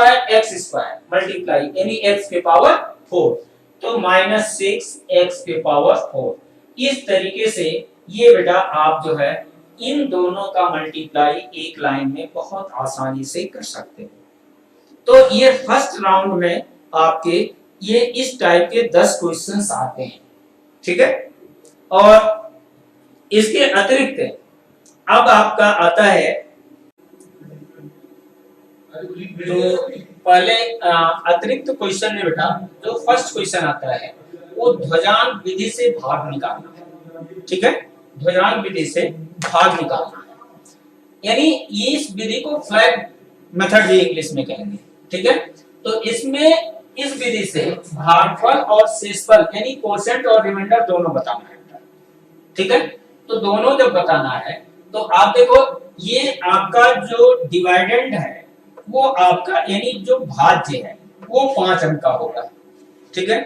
मल्टीप्लाई यानी x के पावर 4 तो -6x के पावर 4। इस तरीके से ये बेटा आप जो है इन दोनों का मल्टीप्लाई एक लाइन में बहुत आसानी से कर सकते हो। तो ये फर्स्ट राउंड में आपके ये इस टाइप के 10 क्वेश्चंस आते हैं, ठीक है। और इसके अतिरिक्त अब आपका आता है, तो पहले अतिरिक्त क्वेश्चन में बेटा जो फर्स्ट क्वेश्चन आता है वो ध्वजांक विधि से भाग निकालना है, ठीक है। ध्वजांक विधि से भाग निकालना है, यानी इस विधि को फ्लैग मेथड भी इंग्लिश में कहेंगे, ठीक है। तो इसमें इस विधि से भागफल और शेषफल यानी कोशेंट और रिमाइंडर दोनों बताना है, ठीक है। तो दोनों जब बताना है तो आप देखो ये आपका जो डिवाइडेंड है वो आपका यानी जो भाज्य है वो 5 अंक का होगा, ठीक है।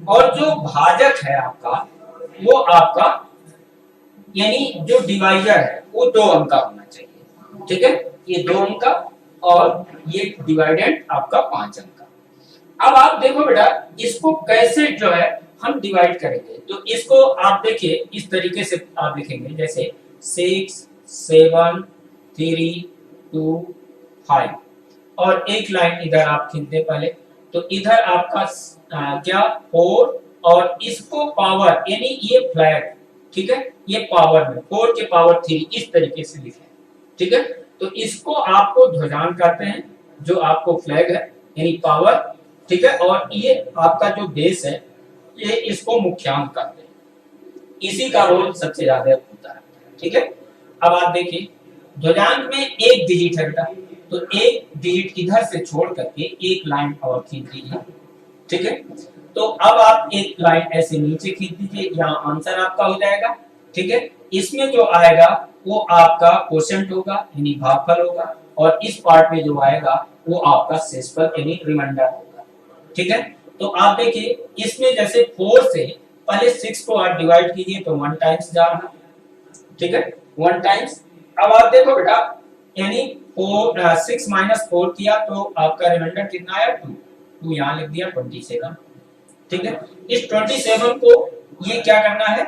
और जो भाजक है आपका वो आपका यानी जो डिवाइजर है वो 2 अंक का होना चाहिए, ठीक है। ये 2 अंक का और ये डिवाइडेंड आपका 5 अंक का। अब आप देखो बेटा इसको कैसे जो है हम डिवाइड करेंगे, तो इसको आप देखिए इस तरीके से आप लिखेंगे जैसे 6 7 3 2 5 और एक लाइन इधर आप खींच दे पहले, तो इधर आपका क्या 4 और इसको पावर यानी ये फ्लैग, ठीक है, ये पावर में 4 के पावर 3 इस तरीके से लिखें, ठीक है। तो इसको आपको ध्वजांक कहते हैं, जो आपको फ्लैग है यानी पावर, ठीक है, और ये आपका जो बेस है ये इसको मुख्यांक कहते हैं, इसी का रोल सबसे ज्यादा होता है, ठीक है। अब आप देखिए ध्वजांक में एक डिजिट है बेटा, तो एक डिजिट इधर से छोड़ करके एक लाइन और खींच दीजिए, ठीक है। तो अब आप एक लाइन ऐसे नीचे खींच दीजिए, यहाँ आंसर आपका हो जाएगा, ठीक है। इसमें जो आएगा वो आपका कोशेंट होगा यानी भागफल होगा, और इस पार्ट में जो आएगा वो आपका शेषफल यानी रिमाइंडर होगा, ठीक है। तो आप देखिए इसमें जैसे 4 से पहले 6 को आप डिवाइड कीजिए तो 1 टाइम्स जा रहा, ठीक है, 1 टाइम्स। अब आप देखो बेटा यानी 6 - 4 किया तो आपका रिमाइंडर कितना आया 2 यहाँ लिख दिया 27, ठीक है। इस 27 को ये क्या करना है,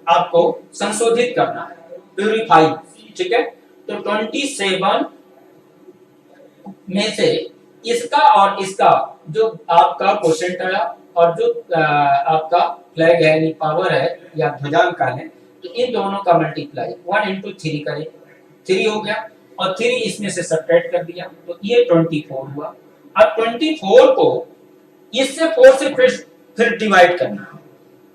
आपको संशोधित करना है, प्यूरिफाई, ठीक है। तो 27 में से इसका और इसका जो आपका क्वोशेंट आया और जो आपका फ्लैग है यानी पावर है या ध्वजांक है, तो इन दोनों का मल्टीप्लाई 1 into 3 करें, 3 हो गया और 3 इसमें से सब्ट्रैक्ट कर दिया तो ये 24 हुआ। अब 24 को इससे 4 से फिर डिवाइड करना,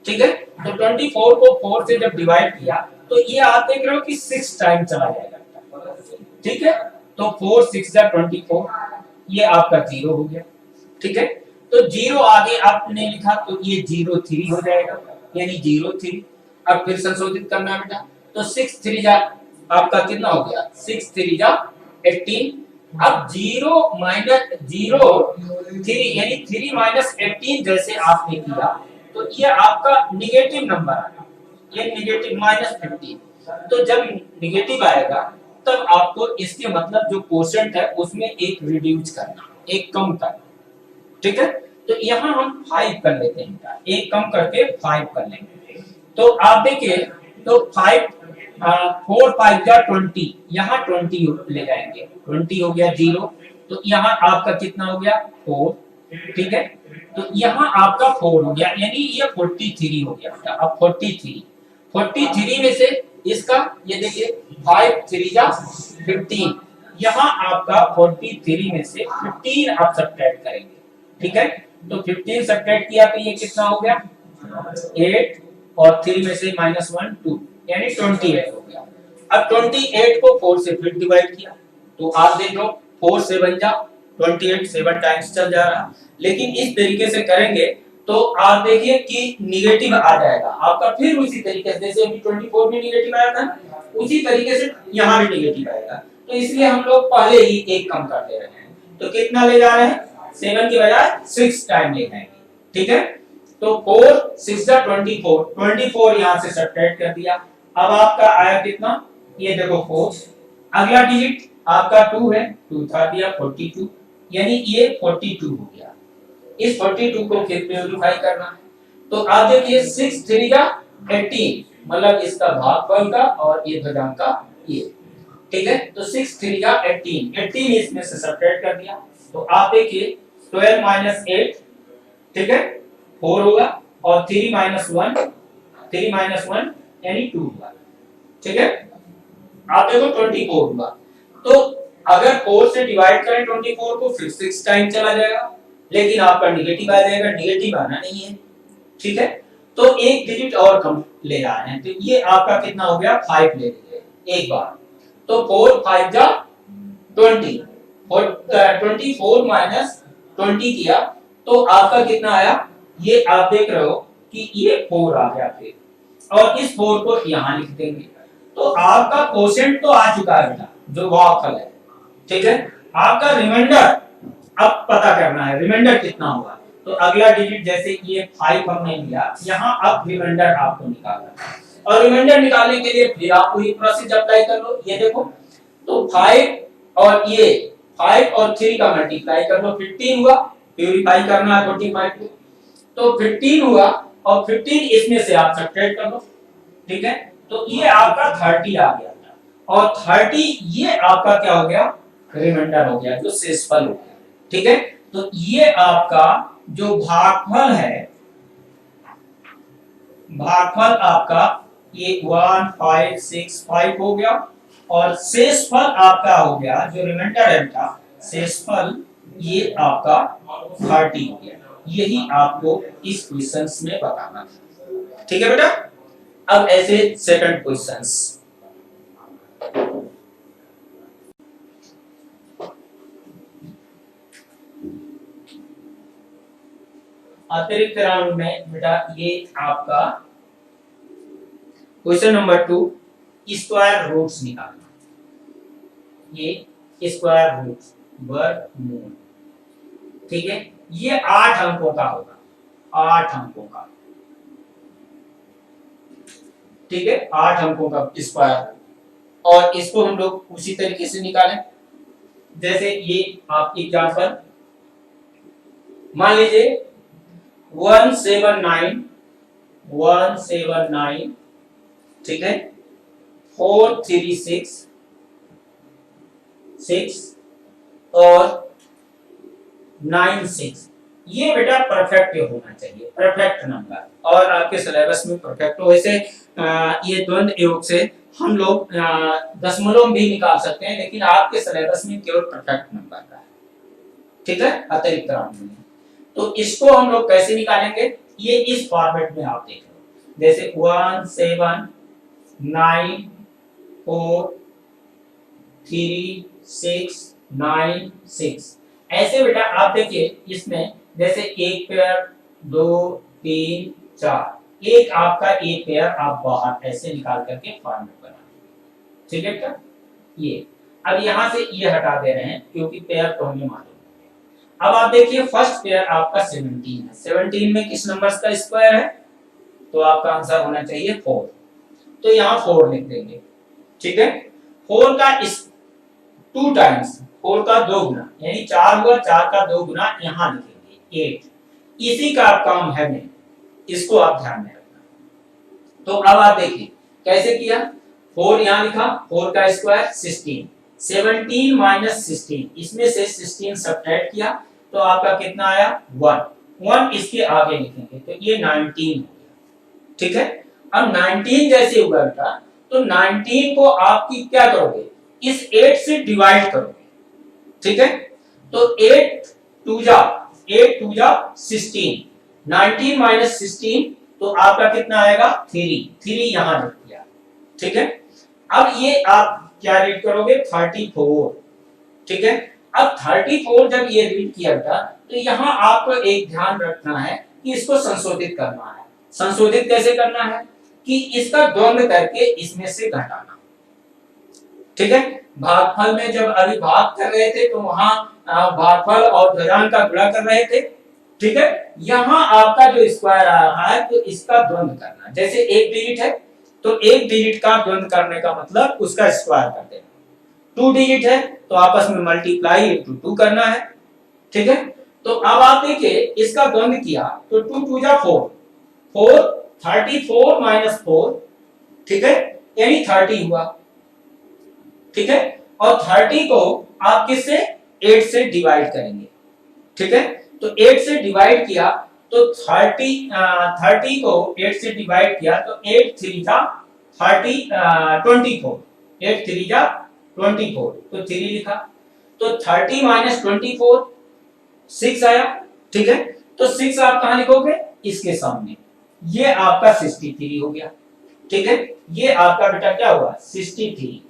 ठीक है। तो 24 को 4 से जब डिवाइड किया तो ये आप देख रहे हो कि 6 टाइम चला जाएगा, ठीक है। तो 4 6 जा 24, ये आपका 0 हो गया, ठीक है। तो 0 आगे आपने लिखा तो ये 03 हो जाएगा, यानी 03। अब फिर संशोधित करना बेटा, तो 6 3 जा आपका कितना हो गया, 6 3 जा 18। अब 0 माइनस 0 3 यानी 3 माइनस 18 जैसे आपने किया तो ये आपका निगेटिव नंबर आएगा, ये निगेटिव माइनस 15। तो जब निगेटिव आएगा तब आपको इसके मतलब जो क्वोशेंट है उसमें एक रिड्यूस करना, एक कम करना, ठीक है। तो यहाँ हम 5 कर लेते हैं, एक कम करके 5 कर लेंगे। तो आप देखिए तो 5 4 5 जा 20, यहाँ 20 ले जाएंगे, 20 हो गया 0, तो यहाँ आपका कितना हो गया 4, ठीक है। तो यहाँ आपका 4 हो गया यानी ये 43 हो गया बेटा। अब 43 में से इसका ये देखिए 5 3 जा 15, यहाँ आपका 43 में से 15 आप सब्ट्रैक्ट करेंगे, ठीक है। तो 15 सब्ट्रैक्ट किया तो ये कितना हो गया 8 और 3 में से -1 2 यानी 28 हो गया। अब 28 को 4 से फिर डिवाइड किया तो आप देख लो 4 7 जा 28, 7 टाइम्स चल जा रहा, लेकिन इस तरीके से करेंगे तो आप देखिए कि निगेटिव आ जाएगा आपका। फिर उसी तरीके से जैसे अभी 24 में निगेटिव आया था उसी तरीके से यहाँ भी निगेटिव आएगा, तो इसलिए हम लोग पहले ही एक कम कर दे रहे हैं। तो कितना ले जा रहे हैं, 7 की बजाय 6 टाइम ले जाएंगे, ठीक है। तो 4 6 जा 24 यहाँ से सब्ट्रैक्ट कर दिया। अब आपका आया कितना, ये देखो 4, अगला डिजिट आपका 2 है, 2 था दिया 42, यानी ये 42 हो गया। इस 42 को फिर प्यूरिफाई करना है तो आप देखिए 6 3 जा 18, मतलब इसका भागफल का और ये ध्वजांक का ये, ठीक है। तो 6 3 जा 18 इसमें से सब्ट्रैक्ट कर दिया तो आप देखिए 12 माइनस 8, ठीक है 4 होगा और 3 माइनस 1 यानी 2 होगा, ठीक है। आप देखो 24 होगा, तो अगर 4 से डिवाइड करें 24 को फिर 6 टाइम चला जाएगा, लेकिन आपका निगेटिव आ जाएगा, निगेटिव आना नहीं है, ठीक है। तो एक डिजिट और कम ले रहे हैं तो ये आपका कितना हो गया 5 ले लीजिए एक बार। तो 4 5 जा 20 और 24 माइनस 20 किया तो आपका कितना आया, ये आप देख रहे हो कि ये 4 आ गया फिर, और इस 4 को यहाँ लिख देंगे तो आपका क्वोशेंट तो आ चुका है बेटा जो भागफल है, ठीक है। आपका रिमाइंडर अब पता करना है, रिमाइंडर कितना होगा। तो अगला डिजिट जैसे ये 5 हमने लिया, यहाँ अब रिमाइंडर आपको निकालना है और रिमाइंडर निकालने के लिए फिर आप पूरी प्रोसेस अप्लाई कर लो। ये देखो तो 5 और ये 5 और 3 का मल्टीप्लाई कर लो, 15 हुआ, प्यूरिफाई करना है 45 को तो 15 हुआ और 15 इसमें से आप सब्ट्रैक्ट कर लो, ठीक है। तो ये आपका 30 आ गया और 30 ये आपका क्या हो गया, रिमाइंडर हो गया जो शेषफल हो गया, ठीक है। तो ये आपका जो भागफल है, भागफल आपका ये 1565 हो गया और शेषफल आपका हो गया जो रिमाइंडर है का शेषफल ये आपका 30 हो गया। यही आपको इस क्वेश्चंस में बताना था, ठीक है बेटा। अब ऐसे सेकंड क्वेश्चंस, अतिरिक्त राउंड में बेटा ये आपका क्वेश्चन नंबर 2 स्क्वायर रूट्स निकालना, ये स्क्वायर रूट्स वर्गमूल, ठीक है। ये 8 अंकों का होगा, 8 अंकों का, ठीक है 8 अंकों का स्क्वायर, और इसको हम लोग उसी तरीके से निकालें जैसे ये आप एग्जांपल मान लीजिए 179 179, ठीक है, 436 6 और 96। ये बेटा परफेक्ट होना चाहिए, परफेक्ट नंबर, और आपके सिलेबस में परफेक्ट हो। वैसे ये द्वंद्व योग से हम लोग दशमलव भी निकाल सकते हैं, लेकिन आपके सिलेबस में केवल परफेक्ट नंबर का है, ठीक है, अतिरिक्त राउंड में। तो इसको हम लोग कैसे निकालेंगे, ये इस फॉर्मेट में आप देख लो, जैसे 1 7 9 4 3 6 9 6, ऐसे बेटा आप देखिए इसमें जैसे एक पेयर 2 3 4, एक आपका एक पेयर आप बाहर ऐसे निकाल करके फॉर्मेट बना, ठीक है बेटा। ये अब यहां से ये हटा दे रहे हैं क्योंकि पेयर तो हमें मालूम है। अब आप देखिए फर्स्ट पेयर आपका 17 है, 17 में किस नंबर्स का स्क्वायर है, तो आपका आंसर होना चाहिए 4, तो यहाँ 4 लिख देंगे, ठीक है। 4 का इस 2 टाइम्स, 4 का 2 गुना, यानी 4 हुआ, 4 का 2 गुना यहाँ लिखेंगे 8, इसी का काम है में, इसको आप ध्यान में रखना। तो अब आप देखिए कैसे किया, 4 यहाँ लिखा, 4 का स्क्वायर 16, 17 माइनस 16, इसमें से 16 सब्ट्रैक्ट किया तो आपका कितना आया 1 इसके आगे लिखेंगे तो ये 19 हो गया, ठीक है। अब 19 जैसे हुआ बेटा, तो 19 को आपकी क्या करोगे, इस 8 से डिवाइड करोगे, ठीक है। तो 8 2 जा 16, 19 माइनस 16, तो आपका कितना आएगा 3 यहां रख दिया, ठीक है। अब ये आप क्या रीड करोगे 34, ठीक है। अब 34 जब ये रीड किया बेटा, तो यहाँ आपको एक ध्यान रखना है कि इसको संशोधित करना है। संशोधित कैसे करना है कि इसका द्वंद्व करके इसमें से घटाना, ठीक है। भागफल में जब अभी भाग कर रहे थे तो वहां भागफल और ध्वजांक का गुणा कर रहे थे, ठीक है। यहाँ आपका जो स्क्वायर आ रहा है तो इसका द्वंद्व करना, जैसे एक डिजिट है तो एक डिजिट का द्वंद्व करने का मतलब उसका स्क्वायर कर देना, 2 डिजिट है तो आपस में मल्टीप्लाई इनटू 2 करना है, ठीक है। तो अब आप देखिए इसका द्वंद्व किया तो 2 2 जा 4, 4 34 माइनस 4, ठीक है, यानी 30 हुआ, ठीक है। और 30 को आप किससे 8 से डिवाइड करेंगे, ठीक है। तो 8 से डिवाइड किया तो 30 को 8 से डिवाइड किया तो 8 3 जा 30 24, 8 3 जा 24, तो 3 लिखा, तो 30 माइनस 24 6 आया, ठीक है। तो 6 आप कहां लिखोगे, इसके सामने, ये आपका 63 हो गया, ठीक है। ये आपका बेटा क्या हुआ 63,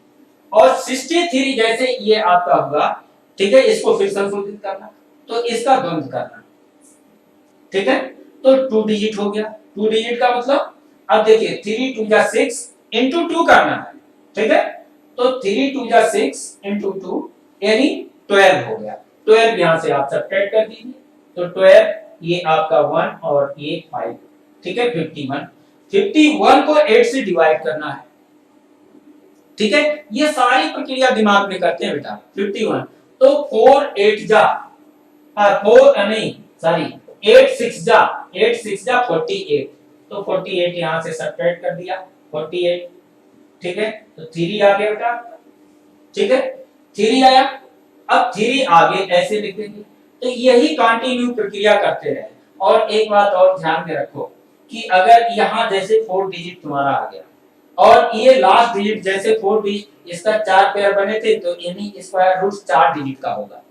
और 63 जैसे ये आपका हुआ, ठीक है, इसको फिर संशोधित करना, तो इसका द्वंद्व करना, ठीक है। तो 2 डिजिट हो गया, 2 डिजिट का मतलब अब देखिए 3 2 जा 6 into 2 करना है, ठीक है। तो 3 2 जा 6 into 2 यानी 12 हो गया, 12 यहां से आप सब्ट्रैक्ट कर दीजिए, तो 12 ये आपका 1 और ये 5, ठीक है। 51 को 8 से डिवाइड करना है, ठीक है। ये सारी प्रक्रिया दिमाग में करते हैं बेटा। 51 तो 4 8 जा 4 नहीं सॉरी 8 6 जा 48, तो 48 यहां से सब्ट्रैक्ट कर दिया 48, ठीक है। तो 3 आ गया बेटा, ठीक है, 3 आया। अब 3 आगे ऐसे लिख देंगे, तो यही कंटिन्यू प्रक्रिया करते रहे। और एक बात और ध्यान में रखो कि अगर यहां जैसे 4 डिजिट तुम्हारा आ गया और ये लास्ट डिजिट जैसे 4 डिजिट, इसका 4 पेयर बने थे तो यानी स्क्वायर रूट 4 डिजिट का होगा,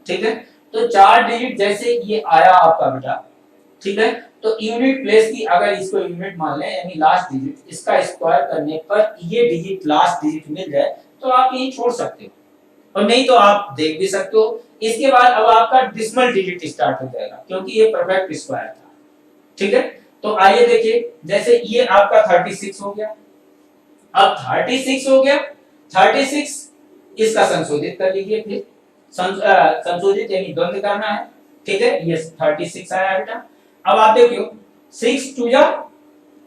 ठीक है। तो 4 डिजिट जैसे ये आया आपका बेटा, ठीक है, तो यूनिट प्लेस की अगर इसको यूनिट मान लें यानी लास्ट डिजिट, इसका स्क्वायर करने पर ये डिजिट लास्ट डिजिट मिल जाए तो आप यही छोड़ सकते हो, और नहीं तो आप देख भी सकते हो। इसके बाद अब आपका डिसिमल डिजिट स्टार्ट हो जाएगा क्योंकि ये परफेक्ट स्क्वायर था, ठीक है। तो आइए देखिए जैसे ये आपका 36 हो गया, अब 36 हो गया, 36 इसका संशोधित कर लीजिए, फिर संशोधित यानी द्वंद्व करना है, ठीक है। ये 36 आया बेटा। अब आप देखियो 6 2 जा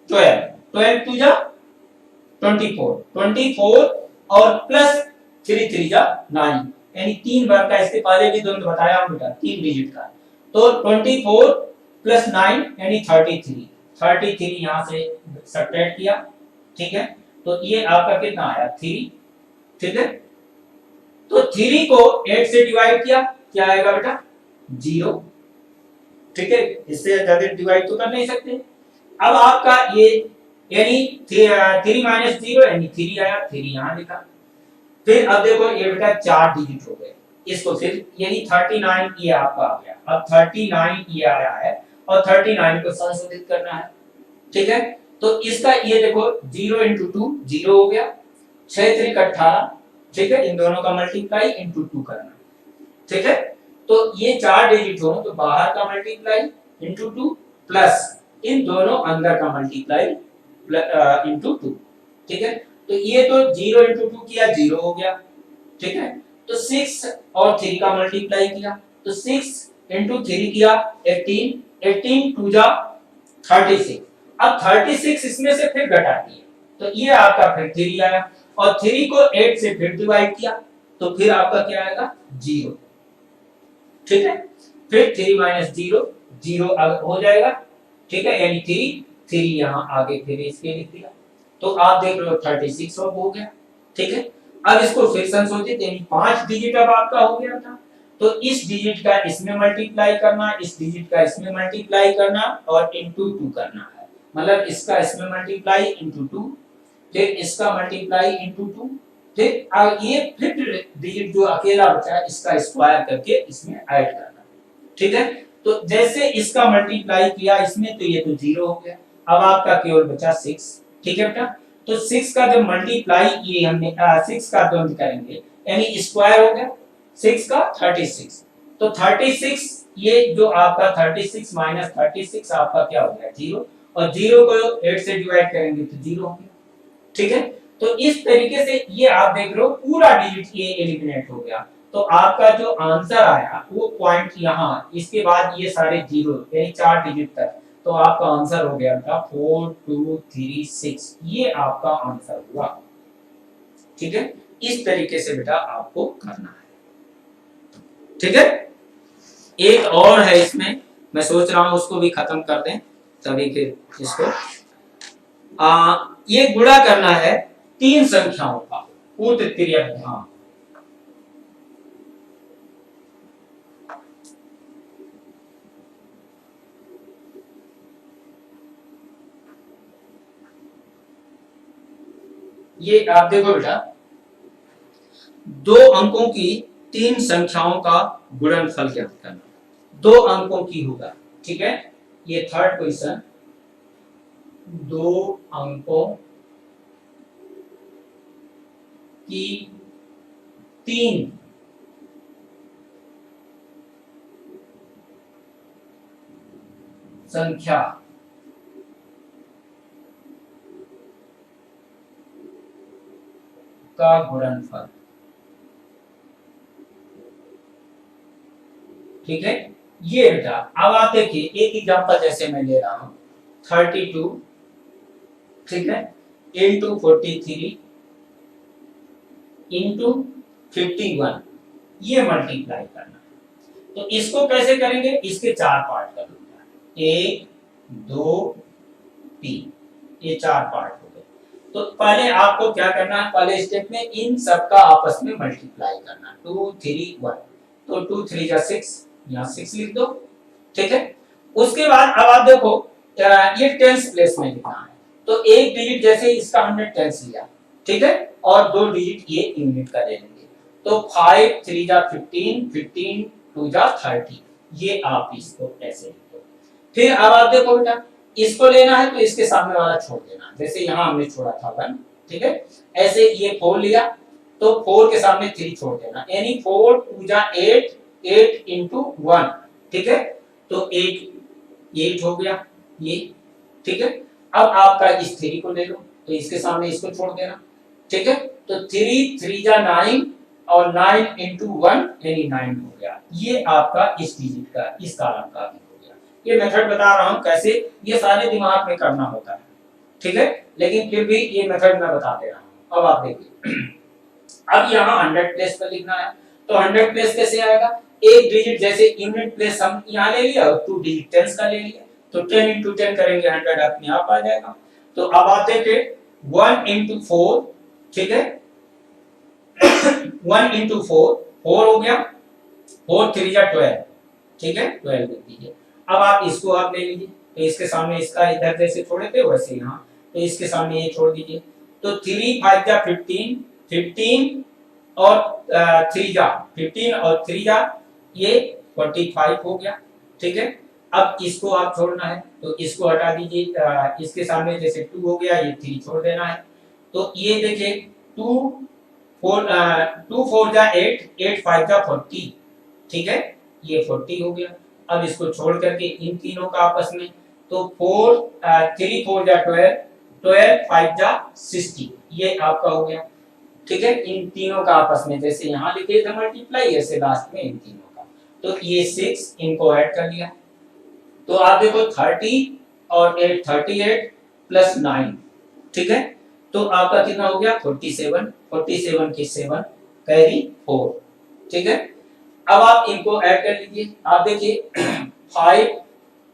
12, 12 2 जा 24, 24 और प्लस 3 3 जा 9, यानी 3 बार का, इसके पहले भी द्वंद्व बताया हम बेटा 3 डिजिट का। तो 24 प्लस 9 यानी 33, 33 यहां से सब्ट्रैक्ट किया, ठीक है, तो ये आपका कितना आया 3, ठीक है, तो 3 को 8 से डिवाइड किया, क्या आएगा बेटा 0, ठीक है, इससे ज्यादा डिवाइड तो कर नहीं सकते। अब आपका ये यानी 3 माइनस 0 यानी 3 आया, 3 यहां लिखा। फिर अब देखो ये बेटा 4 डिजिट हो गए, इसको फिर यानी 39 ये आपका आ गया, अब 39 ये आया है और 39 को संशोधित करना है, ठीक है, तो इसका ये देखो 0 into 2 0 हो गया, 6 3 18, ठीक है, इन दोनों का मल्टीप्लाई into 2 करना, ठीक है, तो ये 4 डिजिट हो तो बाहर का मल्टीप्लाई into 2 प्लस इन दोनों अंदर का मल्टीप्लाई into 2, ठीक है, तो ये तो 0 into 2 किया 0 हो गया, ठीक है, तो 6 और 3 का मल्टीप्लाई किया तो 6 into 3 किया 18, 18 2 जा 36, अब 36 इसमें से फिर घटा दिए तो ये आपका फिर 3 आया और 3 को 8 से फिर डिवाइड किया तो फिर आपका क्या आएगा 0, ठीक है, फिर 3 माइनस 0 0 हो जाएगा, ठीक है, यानी 3 यहां आगे फिर इसके लिख दिया, तो आप देख लो 36 अब हो गया, ठीक है, अब इसको फिर संशोधित यानी 5 डिजिट अब आपका हो गया था, तो इस डिजिट का इसमें मल्टीप्लाई करना, इस डिजिट का इसमें मल्टीप्लाई करना और इनटू 2 करना है, मतलब इसका इसमें मल्टीप्लाई इनटू 2, फिर इसका मल्टीप्लाई इनटू 2, फिर अब ये फिफ्थ डिजिट जो अकेला बचा है इसका स्क्वायर करके इसमें ऐड करना, ठीक है, तो जैसे इसका मल्टीप्लाई किया इसमें तो ये तो 0 हो गया, अब आपका केवल बचा 6, ठीक है बेटा, तो 6 का जब मल्टीप्लाई ये हमने 6 का द्वंद करेंगे यानी स्क्वायर हो गया 6 का 36, तो 36 ये जो आपका 36 माइनस 36 आपका क्या हो गया 0 और 0 को 8 से डिवाइड करेंगे तो 0 हो गया, ठीक है, तो इस तरीके से ये आप देख लो पूरा डिजिट ये एलिमिनेट हो गया, तो आपका जो आंसर आया वो पॉइंट यहाँ इसके बाद ये सारे 0 यानी 4 डिजिट तक, तो आपका आंसर हो गया था 4 2 3 6, ये आपका आंसर हुआ, ठीक है, इस तरीके से बेटा आपको करना है, ठीक है, एक और है इसमें मैं सोच रहा हूं उसको भी खत्म कर दें तभी फिर इसको ये गुणा करना है 3 संख्याओं का उत्तरीय हाँ, ये आप देखो बेटा 2 अंकों की 3 संख्याओं का गुणनफल ज्ञात करना, 2 अंकों की होगा, ठीक है, ये थर्ड क्वेश्चन, 2 अंकों की 3 संख्या का गुणनफल, ठीक है, ये बेटा अब आप देखिए एक एग्जांपल जैसे मैं ले रहा हूं 32, ठीक है, into 43 into 51 ये मल्टीप्लाई करना, तो इसको कैसे करेंगे इसके 4 पार्ट कर लूंगा, 1 2 3 ये 4 पार्ट हो गए, तो पहले आपको क्या करना है पहले स्टेप में इन सब का आपस में मल्टीप्लाई करना 2 3 1, तो 2 3 जा 6 यहाँ 6 लिख दो, ठीक है, उसके बाद अब आप देखो ये टेंस प्लेस में लिखना है, तो एक डिजिट जैसे इसका हमने टेंस लिया, ठीक है, और 2 डिजिट ये यूनिट का ले लेंगे, तो 5 3 जा 15 15 2 जा 30, ये आप इसको ऐसे लिख दो, फिर अब आप देखो बेटा इसको लेना है तो इसके सामने वाला छोड़ देना, जैसे यहाँ हमने छोड़ा था 1, ठीक है, ऐसे ये 4 लिया तो 4 के सामने 3 छोड़ देना, यानी 4 2 जा 8 8 into 1, ठीक है, तो 8 हो गया ये, ठीक है, अब आपका इस 3 को ले लो तो इसके सामने इसको छोड़ देना, ठीक है, तो 3 3 जा 9 और 9 into 1 यानी 9 हो गया, ये आपका इस डिजिट का इस कॉलम का भी हो गया, ये मेथड बता रहा हूं कैसे ये सारे दिमाग में करना होता है, ठीक है, लेकिन फिर भी ये मेथड मैं बता दे रहा हूं, अब आप देखिए अब यहाँ 100 प्लेस पर लिखना है, तो 100 प्लेस कैसे आएगा एक डिजिट जैसे यूनिट प्लेस हम यहाँ ले लिया और 2 डिजिट टेंस का ले लिया, तो 10 into 10 करेंगे 100 अपने आप आ जाएगा। तो अब आप देखिए 1 into 4, ठीक है 1 into 4 4 हो गया, 4 3 जा 12, ठीक है 12 लिख दीजिए। अब आप इसको आप ले लीजिए, तो इसके सामने इसका इधर जैसे छोड़े थे वैसे यहाँ, तो इसके सामने ये छोड़ दीजिए। तो 3 5 जा 15, 15 और 3 जा 15 और 3 जा ये 45 हो गया, ठीक है। अब इसको आप छोड़ना है, तो इसको हटा दीजिए, इसके सामने जैसे 2 हो गया, ये 3 छोड़ देना है। तो ये देखिए 2 4 जा 8, 8 5 जा 40, ठीक है ये 40 हो गया। अब इसको छोड़ करके इन तीनों का आपस में, तो 3 4 जा 12, 12 5 जा 60, ये आपका हो गया, ठीक है। इन तीनों का आपस में जैसे यहाँ लिखे थे मल्टीप्लाई, ऐसे लास्ट में इन तीनों का, तो ये 6 इनको ऐड कर लिया, तो आप देखो 30 और 8 38 प्लस 9, ठीक है। तो आपका कितना हो गया 47, 47 की 7 कैरी 4, ठीक है। अब आप इनको ऐड कर लीजिए, आप देखिए 5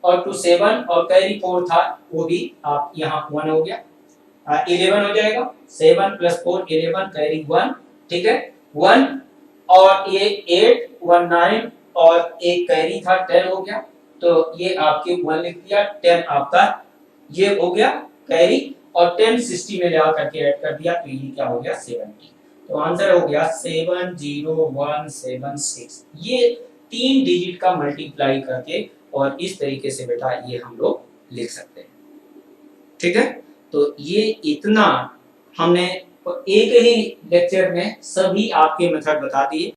और 2 7 और कैरी 4 था, वो भी आप यहाँ 1 हो गया, 11 हो जाएगा, 7 प्लस 4 11 कैरी 1, ठीक है 1, और ये 8 1 9 और एक कैरी था 10 हो गया, तो ये आपके 1 लिख दिया, 10 आपका ये हो गया कैरी, और 10 60 में ला करके ऐड कर दिया, तो ये क्या हो गया 70। तो आंसर हो गया 70176। ये 3 डिजिट का मल्टीप्लाई करके और इस तरीके से बेटा ये हम लोग लिख सकते हैं, ठीक है। तो ये इतना हमने एक ही लेक्चर में सभी आपके मेथड बता दिए।